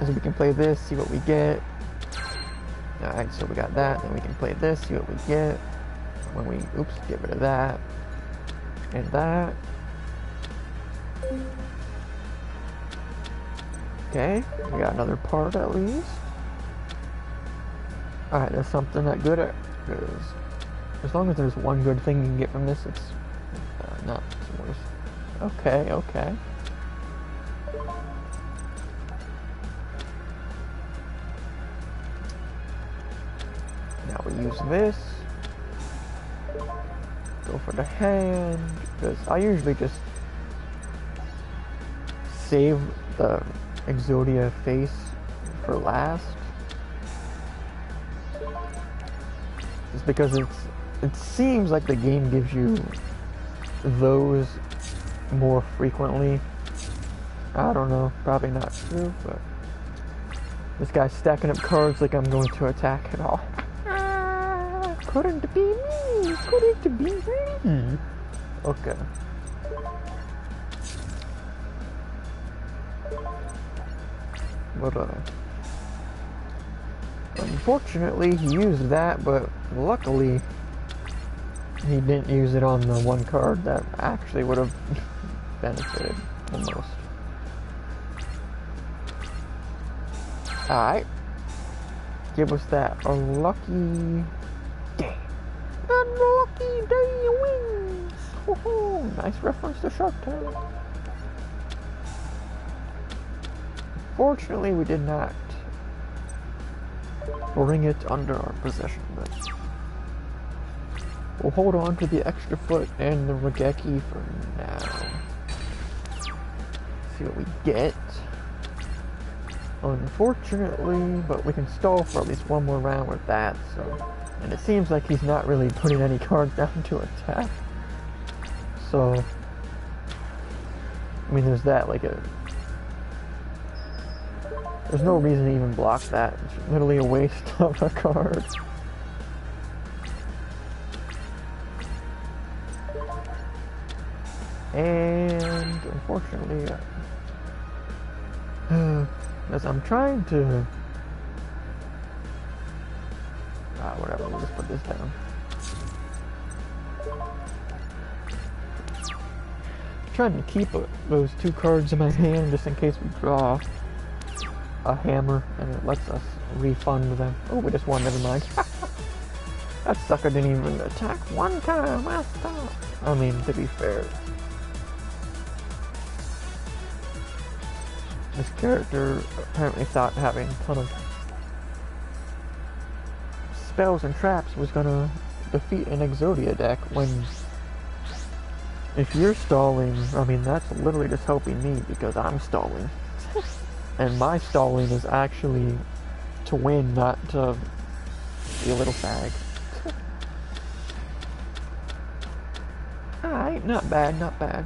so we can play this, see what we get. Alright, so we got that, then we can play this, see what we get. When we, oops, get rid of that. And that. Okay, we got another part at least. Alright, that's something that good at, because as long as there's one good thing you can get from this, it's not worse. Okay, okay. Now we use this. Go for the hand, because I usually just save the Exodia face for last. Just because it seems like the game gives you those more frequently. I don't know, probably not true, but this guy's stacking up cards like I'm going to attack it all. Couldn't be me, couldn't be me. Okay. But unfortunately he used that, but luckily he didn't use it on the one card that actually would have benefited the most. Alright. Give us that unlucky day. Unlucky day wins! Oh, nice reference to Shark Tank. Fortunately, we did not bring it under our possession, but we'll hold on to the extra foot and the Regeki for now. See what we get. Unfortunately, but we can stall for at least one more round with that, so. And it seems like he's not really putting any cards down to attack. So, I mean, there's that, like there's no reason to even block that. It's literally a waste of a card. And unfortunately, as I'm trying to, whatever, we'll just put this down. I'm trying to keep those two cards in my hand just in case we draw a hammer and it lets us refund them. Oh, we just won, never mind. That sucker didn't even attack one time last time. I mean, to be fair, this character apparently thought having a ton of spells and traps was gonna defeat an Exodia deck, when if you're stalling, I mean, that's literally just helping me because I'm stalling. And my stalling is actually to win, not to be a little fag. Alright, not bad, not bad.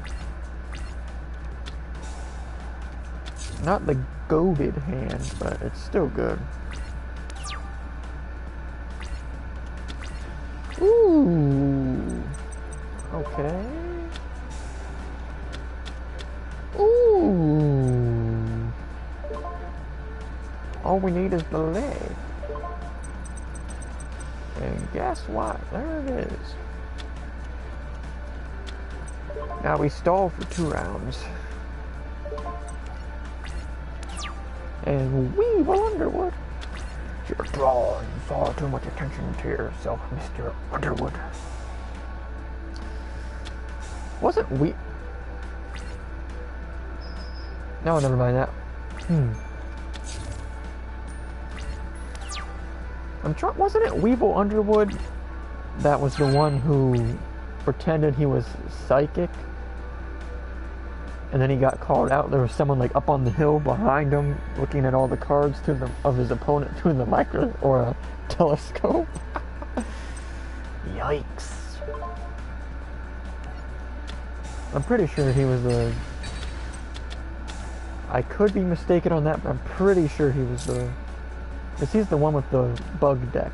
Not the goated hand, but it's still good. Ooh. Okay. Ooh. All we need is the leg. And guess what? There it is. Now we stall for 2 rounds. And YuGiOh Underwood. You're drawing far too much attention to yourself, Mr. Underwood. Wasn't we? No, never mind that. Wasn't it YuGiOh Underwood that was the one who pretended he was psychic and then he got called out. There was someone like up on the hill behind him, looking at all the cards of his opponent through the micro or a telescope. Yikes! I'm pretty sure he was the. I could be mistaken on that, but I'm pretty sure he was the. Because he's the one with the bug deck.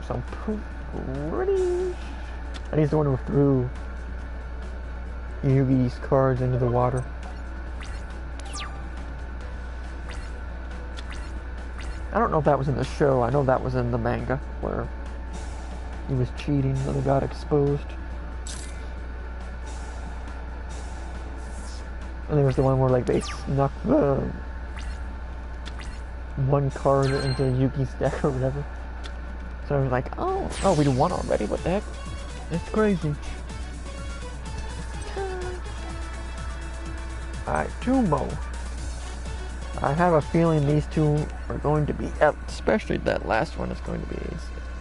So I'm pretty. And he's the one who threw Yugi's cards into the water. I don't know if that was in the show. I know that was in the manga where he was cheating and it got exposed. And there was the one where like they snuck the one card into Yugi's deck or whatever. So I was like, oh, we won already. What the heck? That's crazy. Alright, 2 more. I have a feeling these 2 are going to be, especially that last one is going to be.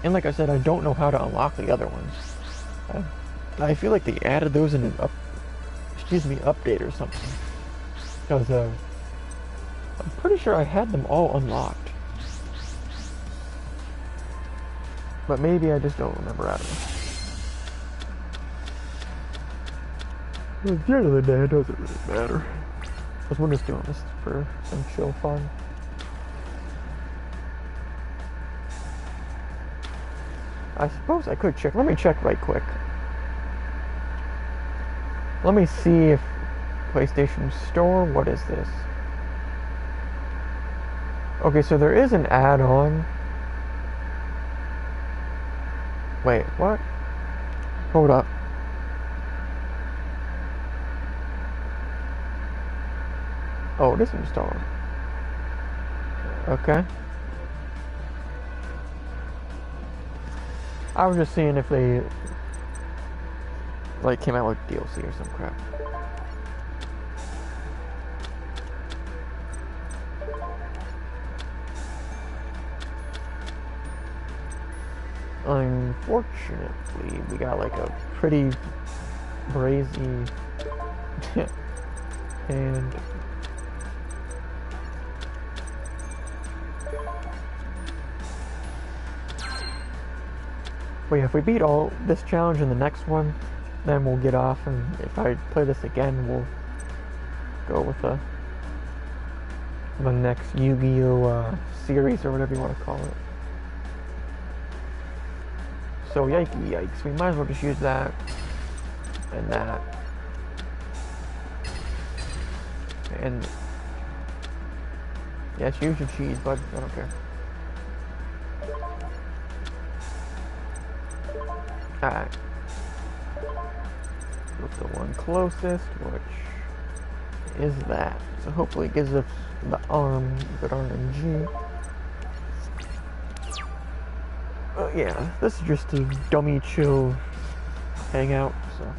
And like I said, I don't know how to unlock the other ones. I feel like they added those in an update or something. Because I'm pretty sure I had them all unlocked. But maybe I just don't remember out of them. At the end of the day, it doesn't really matter. Because we're just doing this for some chill fun. I suppose I could check. Let me check right quick. Let me see if PlayStation Store, what is this? Okay, so there is an add-on. Wait, what? Hold up. Oh, it is installed. Okay. I was just seeing if they like came out with DLC or some crap. Unfortunately, we got like a pretty brazy and but yeah, if we beat all this challenge in the next one, then we'll get off, and if I play this again, we'll go with the next YuGiOh series or whatever you want to call it. So yikes, we might as well just use that and that. And yes, use your cheese, bud. I don't care. Alright. With the one closest, which is that. So hopefully it gives us the arm, good RNG. Yeah, this is just a dummy chill hangout, so.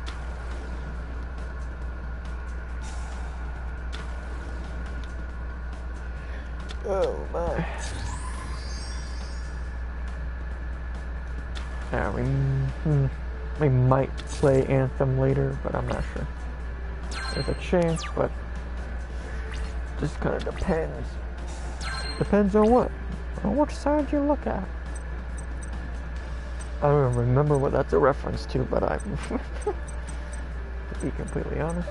Oh my. Yeah, we might play Anthem later, but I'm not sure. There's a chance, but just kind of depends. Depends on what? On which side you look at. I don't remember what that's a reference to, but to be completely honest.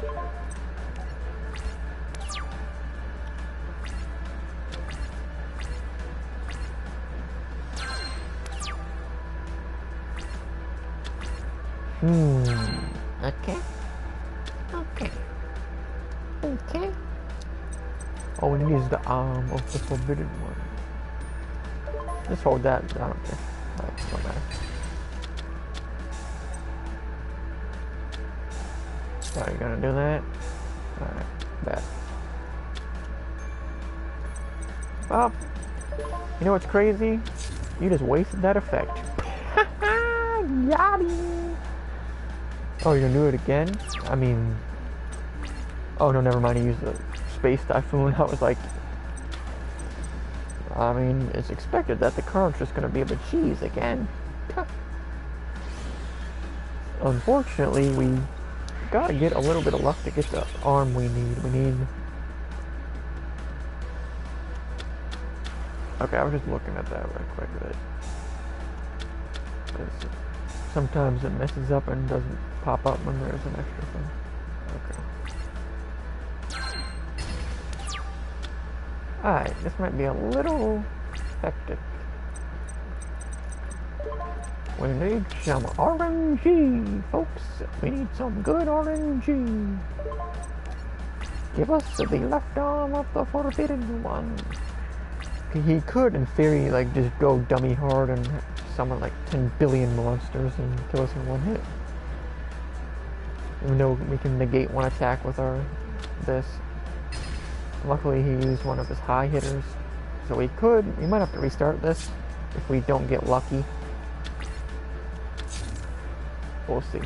Okay. Oh, we need to use the arm of the forbidden one. Just hold that. I don't care. Alright, don't matter. Are you gonna do that? Alright, bet. Well, you know what's crazy? You just wasted that effect. Yachty! Oh, you're gonna do it again? I mean... Oh no, never mind, you used the Space Typhoon. I was like... I mean, it's expected that the card's just gonna be a cheese again. Unfortunately, we gotta get a little bit of luck to get the arm we need. We need... Okay, I was just looking at that right quick. Sometimes it messes up and doesn't pop up when there's an extra thing. Okay. Alright, this might be a little hectic. We need some RNG, folks. We need some good RNG. Give us the left arm of the forbidden one. He could, in theory, like, just go dummy hard and summon like 10 billion monsters and kill us in one hit. Even though we can negate one attack with this. Luckily he used one of his high hitters. So we might have to restart this if we don't get lucky. We'll see.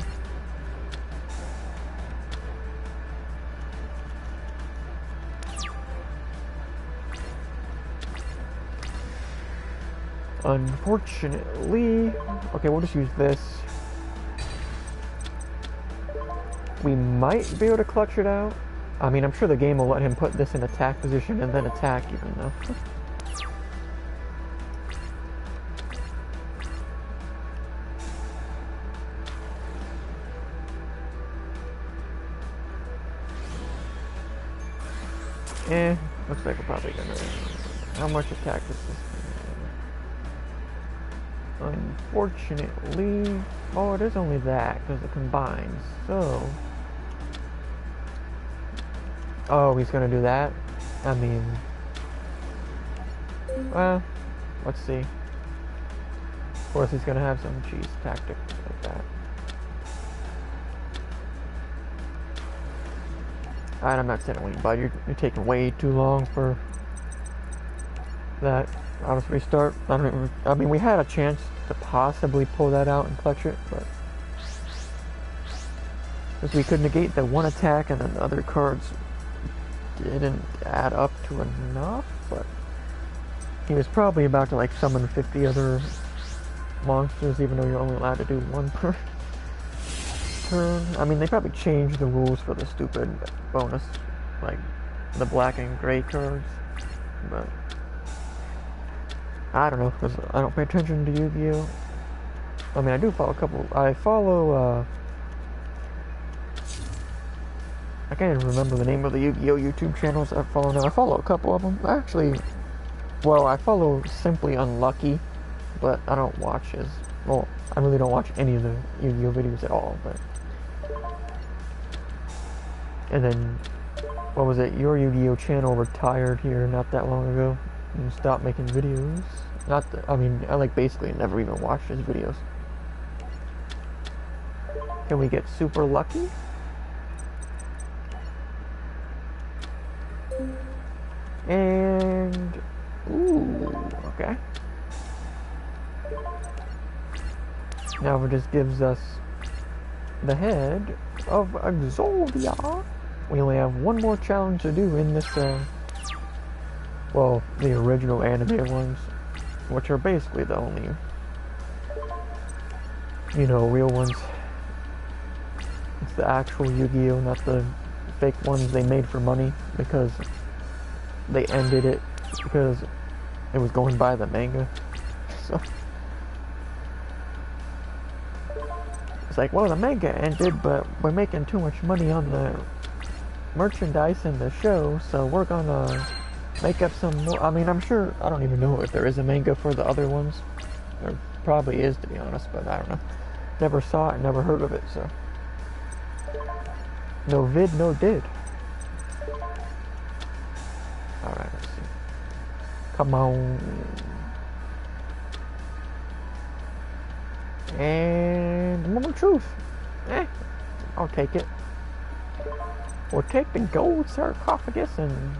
Unfortunately, okay, we'll just use this. We might be able to clutch it out. I mean, I'm sure the game will let him put this in attack position and then attack even though. Looks like we're probably gonna... How much attack is this? Unfortunately... Oh, it is only that, because it combines, so... Oh, he's gonna do that? I mean... Well, let's see. Of course he's gonna have some cheese tactic like that. Alright, I'm not saying anything, but you're taking way too long for that. I'll just restart. I mean, we had a chance to possibly pull that out and clutch it, but because we could negate the one attack and then the other cards didn't add up to enough, but he was probably about to like summon 50 other monsters, even though you're only allowed to do one per turn. I mean, they probably changed the rules for the stupid bonus, like the black and gray cards, but I don't know, because I don't pay attention to Yu-Gi-Oh! I mean, I do follow a couple. I follow, I can't even remember the name of the Yu-Gi-Oh! YouTube channels I follow now. I follow a couple of them. Actually, well, I follow Simply Unlucky, but I don't watch as... Well, I really don't watch any of the Yu-Gi-Oh! Videos at all, but... And then, what was it? Your Yu-Gi-Oh! Channel retired here not that long ago and stopped making videos. Not that, I mean, I like basically never even watched his videos. Can we get super lucky? And... Ooh, okay. Now it just gives us the head of Exodia. We only have one more challenge to do in this, well, the original animated ones, which are basically the only, you know, real ones. It's the actual Yu-Gi-Oh!, not the fake ones they made for money, because they ended it because it was going by the manga. So it's like, well, the manga ended, but we're making too much money on the merchandise and the show, so we're gonna make up some more. I mean, I'm sure, I don't even know if there is a manga for the other ones. There probably is, to be honest, but I don't know. Never saw it, never heard of it, so. No vid, no did. Alright, let's see. Come on. And moment of truth. I'll take it. We'll take the gold sarcophagus and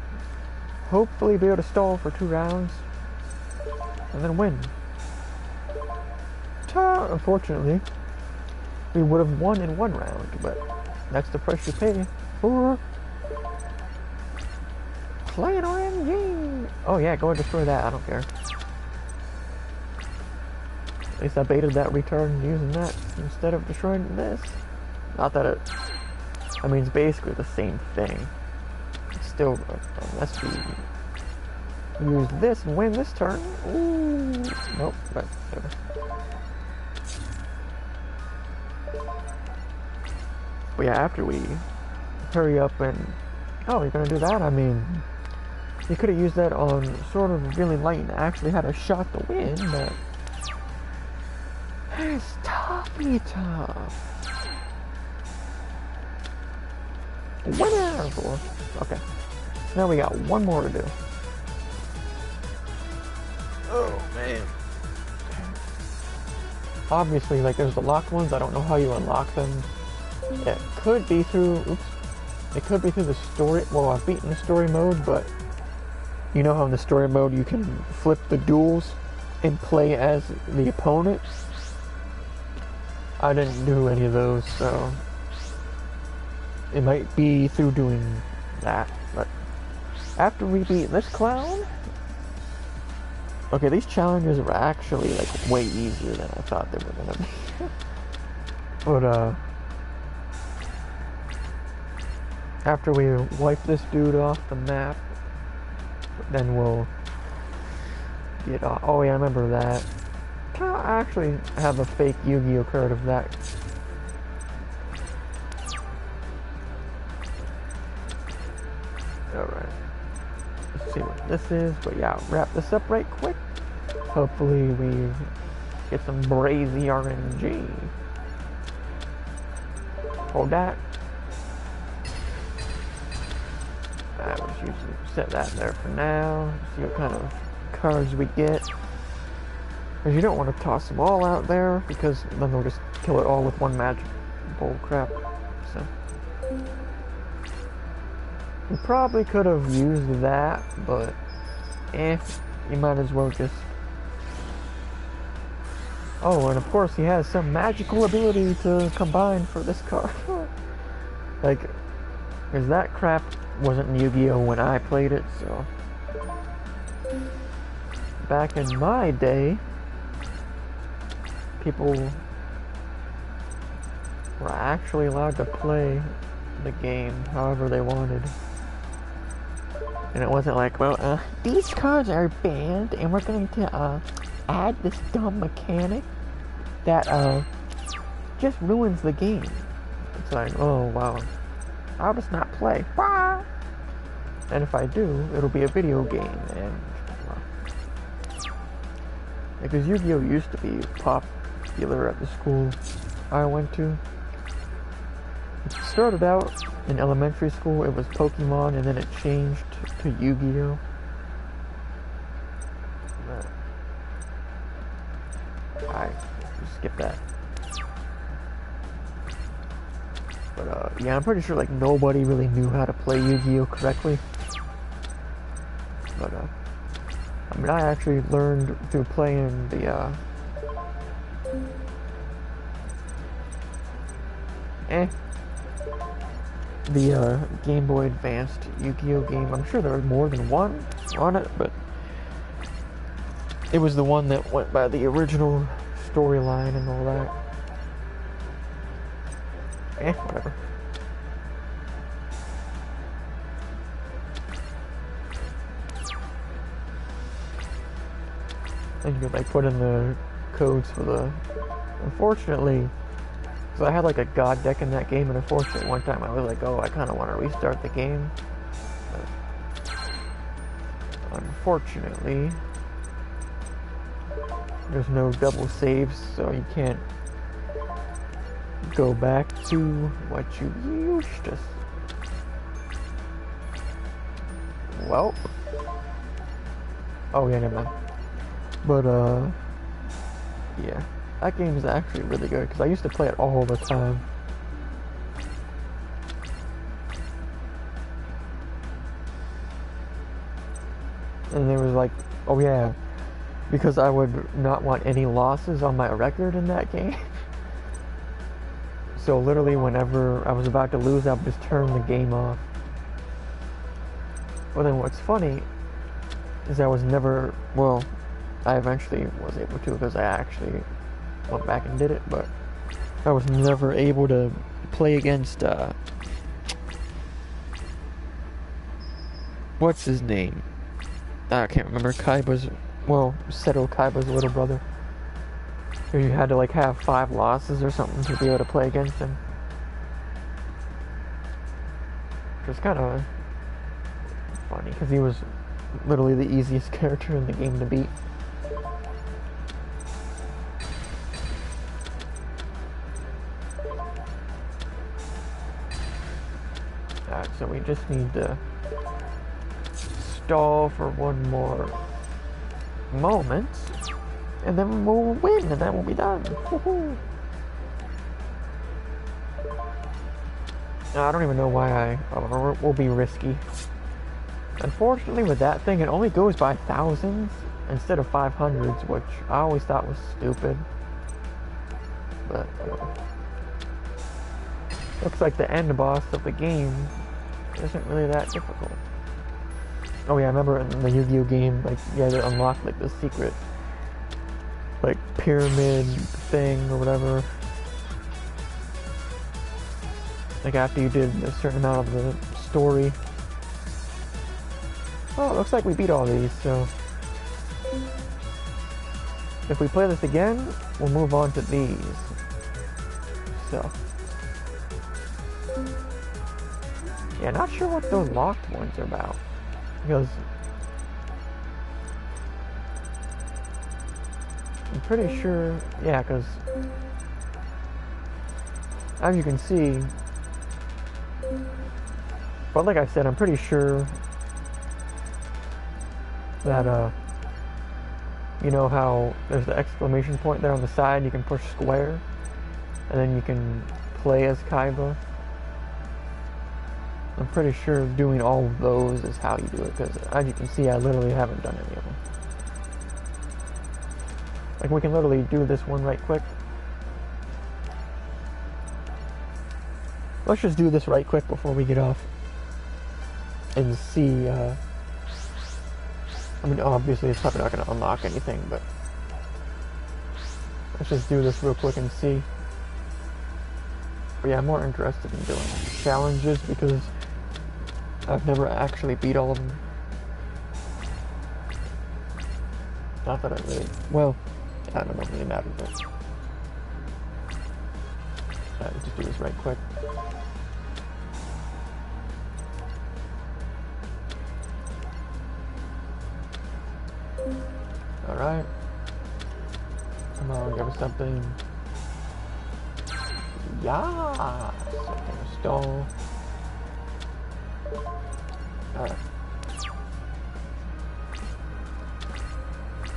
hopefully be able to stall for 2 rounds and then win. Unfortunately, we would have won in 1 round, but that's the price you pay for playing RNG. Oh yeah, go and destroy that, I don't care. At least I baited that retard using that instead of destroying this. Not that it I mean, it's basically the same thing. It's still, unless we use this and win this turn. Ooh, nope, but whatever. But yeah, after we hurry up and, oh, you're gonna do that? I mean, you could have used that on sort of really light and actually had a shot to win, but it's toughy tough. Winner! Okay, so now we got one more to do. Oh man. Obviously, like, there's the locked ones. I don't know how you unlock them. It could be through, oops. It could be through the story. Well, I've beaten the story mode, but you know how in the story mode you can flip the duels and play as the opponent? I didn't do any of those, so it might be through doing that. But after we beat this clown, okay, these challenges were actually like way easier than I thought they were gonna be. But after we wipe this dude off the map, then we'll get off. Oh yeah, I remember that. I actually have a fake YuGiOh card of that. Alright. Let's see what this is. But yeah, I'll wrap this up right quick. Hopefully we get some brazy RNG. Hold that. I will just set that there for now. See what kind of cards we get. Because you don't want to toss them all out there, because then they'll just kill it all with one magic bull crap. So we probably could have used that, but you might as well just. Oh, and of course he has some magical ability to combine for this card. Like, because that crap wasn't in YuGiOh when I played it, so. Back in my day, people were actually allowed to play the game however they wanted. And it wasn't like, well, these cards are banned and we're going to add this dumb mechanic that just ruins the game. It's like, oh wow, I'll just not play. Bah! And if I do, it'll be a video game. And well, because YuGiOh used to be popular at the school I went to. It started out in elementary school, it was Pokemon, and then it changed to YuGiOh. I skip that. But yeah, I'm pretty sure like nobody really knew how to play YuGiOh correctly. But I mean, I actually learned through playing the Game Boy Advanced YuGiOh game. I'm sure there was more than one on it, but it was the one that went by the original storyline and all that. Whatever. And you could like put in the codes for the. Unfortunately, because I had like a god deck in that game, and unfortunately one time I was like, oh, I kind of want to restart the game. But unfortunately, there's no double saves, so you can't go back to what you used to. Well, oh yeah, never mind. But yeah, that game is actually really good because I used to play it all the time. And there was like, oh yeah, because I would not want any losses on my record in that game. So literally whenever I was about to lose, I would just turn the game off. But then what's funny is I was never, well, I eventually was able to because I actually went back and did it, but I was never able to play against what's his name? I can't remember. Kaiba's, well, Seto Kaiba's little brother. Who you had to like have 5 losses or something to be able to play against him. Which was kind of funny because he was literally the easiest character in the game to beat. Alright, so we just need to stall for one more moment, and then we'll win, and then we'll be done. Woohoo! I don't even know why we'll be risky. Unfortunately, with that thing, it only goes by thousands instead of 500s, which I always thought was stupid. But looks like the end boss of the game isn't really that difficult. Oh yeah, I remember in the YuGiOh game, like you had to unlock like the secret, like pyramid thing or whatever. Like after you did a certain amount of the story. Oh, it looks like we beat all these, so if we play this again, we'll move on to these. So yeah, not sure what those locked ones are about. Because I'm pretty sure, yeah, because as you can see, but like I said, I'm pretty sure that, you know how there's the exclamation point there on the side, you can push square, and then you can play as Kaiba. I'm pretty sure doing all of those is how you do it, because as you can see, I literally haven't done any of them. Like, we can literally do this one right quick. Let's just do this right quick before we get off. And see, I mean, obviously it's probably not going to unlock anything, but let's just do this real quick and see. But yeah, I'm more interested in doing challenges because I've never actually beat all of them. Not that I really, well, I don't know, it really matters, but let's just do this right quick. Alright. Come on, give us something. Yeah! Something to stall. Alright.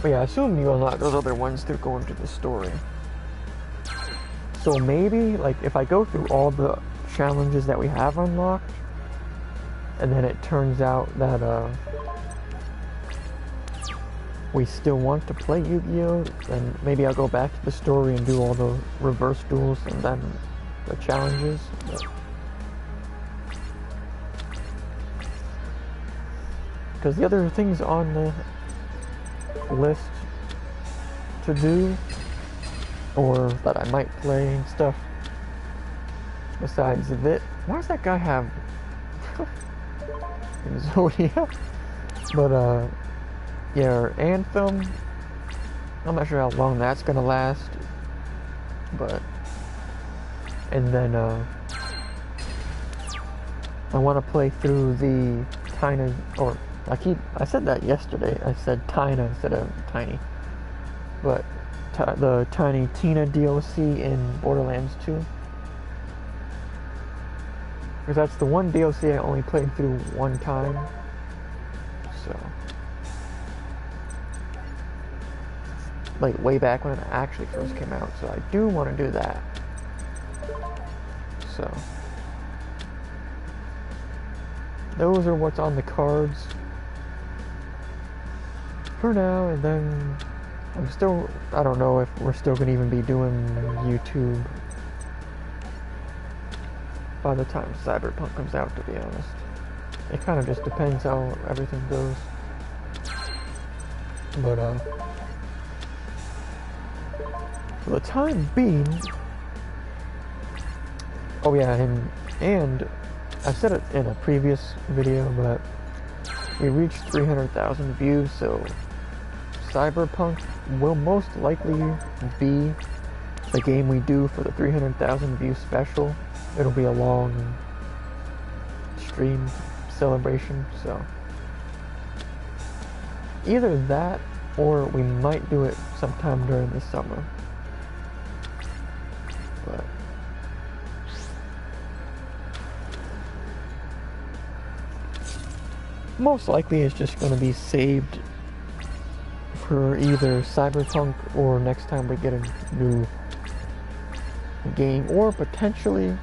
But yeah, I assume you unlock those other ones through going to the story. So maybe, like, if I go through all the challenges that we have unlocked, and then it turns out that, we still want to play YuGiOh, then maybe I'll go back to the story and do all the reverse duels and then the challenges. Because the other things on the list to do, or that I might play and stuff, besides that, why does that guy have Exodia? But yeah, Anthem, I'm not sure how long that's gonna last, but, and then I want to play through the Tina, or I said that yesterday, I said Tina instead of Tiny, but the Tiny Tina DLC in Borderlands 2, because that's the one DLC I only played through one time, so, like way back when it actually first came out, so I do want to do that. So those are what's on the cards for now, and then I don't know if we're still gonna even be doing YouTube by the time Cyberpunk comes out, to be honest. It kind of just depends how everything goes. But for the time being, oh yeah, and I said it in a previous video, but we reached 300,000 views, so Cyberpunk will most likely be the game we do for the 300,000 view special. It'll be a long stream celebration, so either that or we might do it sometime during the summer. But most likely it's just going to be saved for either Cyberpunk or next time we get a new game, or potentially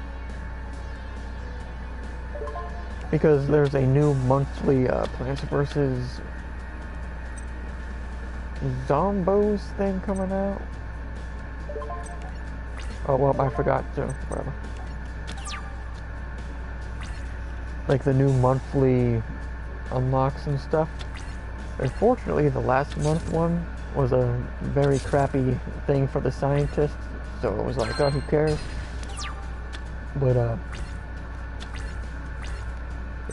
because there's a new monthly Plants vs. Zombies thing coming out. Oh well, I forgot to, whatever. Like the new monthly unlocks and stuff. Unfortunately, the last month one was a very crappy thing for the scientists, so it was like, oh, who cares? But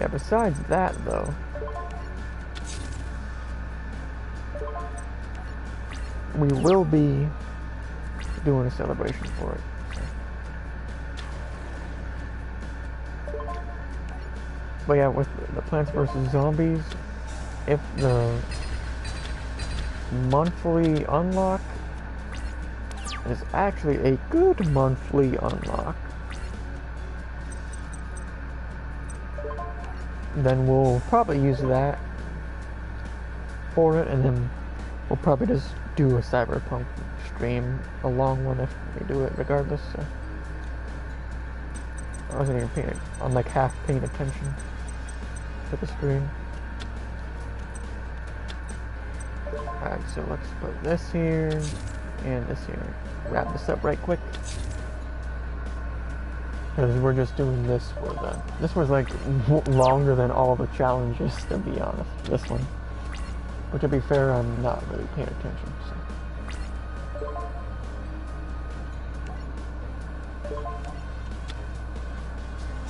yeah, besides that though, we will be doing a celebration for it. But yeah, with the Plants vs. Zombies, if the monthly unlock is actually a good monthly unlock, then we'll probably use that for it, and then we'll probably just do a Cyberpunk stream, a long one if we do it regardless. So I wasn't even paying, I'm like half paying attention to the screen. Alright, so let's put this here and this here. Wrap this up right quick, because we're just doing this for the, this was like longer than all the challenges, to be honest, this one. But to be fair, I'm not really paying attention, so.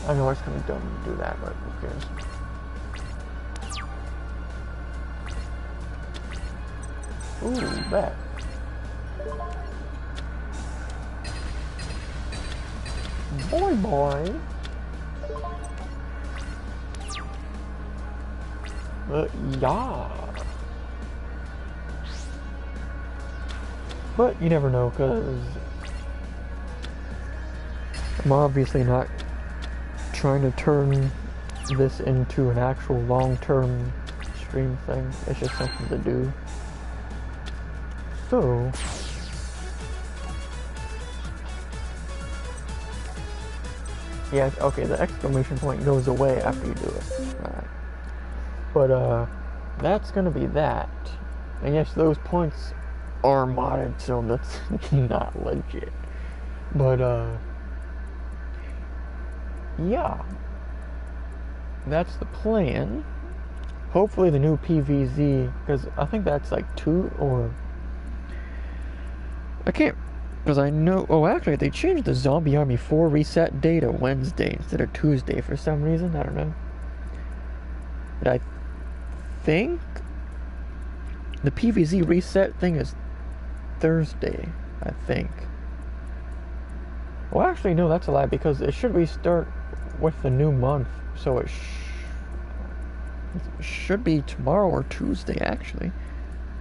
I know it's kind of dumb to do that, but who cares? Ooh, bet. Boy. Yeah. But you never know, because I'm obviously not trying to turn this into an actual long-term stream thing. It's just something to do. So yeah, okay, the exclamation point goes away after you do it. Alright. But that's gonna be that. And yes, those points are modded, so that's not legit. But yeah, that's the plan. Hopefully the new PVZ, because I think that's like 2 or I can't, because I know, oh actually they changed the Zombie Army 4 reset day to Wednesday instead of Tuesday for some reason, I don't know. But I think the PVZ reset thing is Thursday, I think. Well actually no, that's a lie, because it should restart with the new month, so it should be tomorrow or Tuesday actually.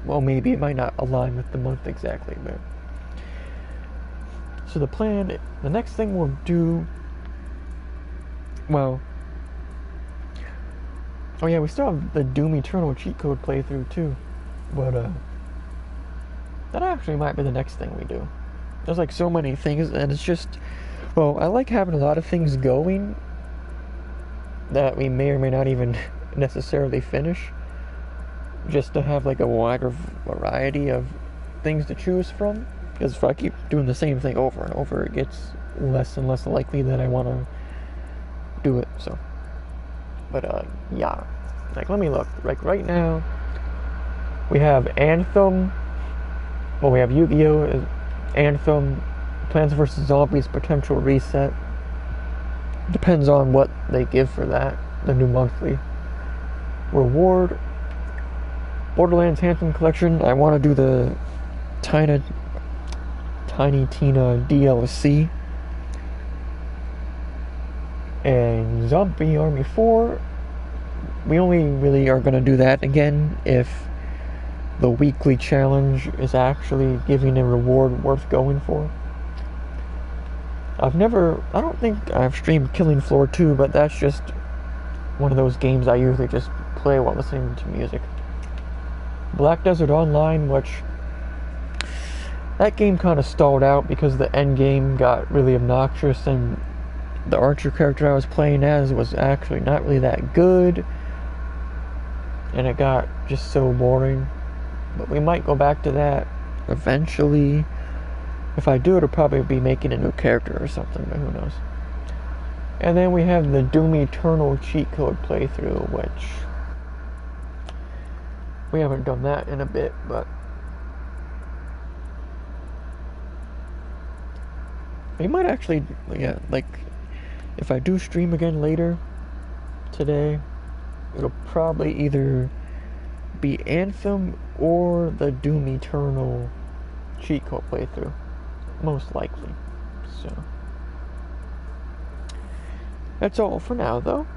Well, maybe it might not align with the month exactly, but so the plan, the next thing we'll do, well, oh yeah, we still have the Doom Eternal cheat code playthrough too, but that actually might be the next thing we do. There's like so many things, and it's just, well, I like having a lot of things going that we may or may not even necessarily finish, just to have like a wider variety of things to choose from. Because if I keep doing the same thing over and over, it gets less and less likely that I want to do it, so. But, yeah. Like, let me look. Like, right now, we have Anthem. Well, we have YuGiOh, Anthem, Plants vs. Zombies potential reset. Depends on what they give for that, the new monthly. reward. Borderlands Handsome Collection. I want to do the Tiny Tina DLC. And Zombie Army 4, we only really are going to do that again if the weekly challenge is actually giving a reward worth going for. I don't think I've streamed Killing Floor 2, but that's just one of those games I usually just play while listening to music. Black Desert Online, which that game kind of stalled out because the end game got really obnoxious and the archer character I was playing as was actually not really that good, and it got just so boring. But we might go back to that eventually. If I do, it'll probably be making a new character or something, but who knows. And then we have the Doom Eternal cheat code playthrough, which we haven't done that in a bit, but we might actually, yeah, like, if I do stream again later today, it'll probably either be Anthem or the Doom Eternal cheat code playthrough, most likely. So that's all for now, though.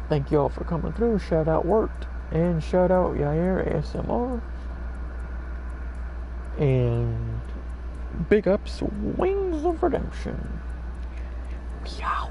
Thank you all for coming through. Shout out Worked, and shout out Yair ASMR, and big ups Wings of Redemption. Meow.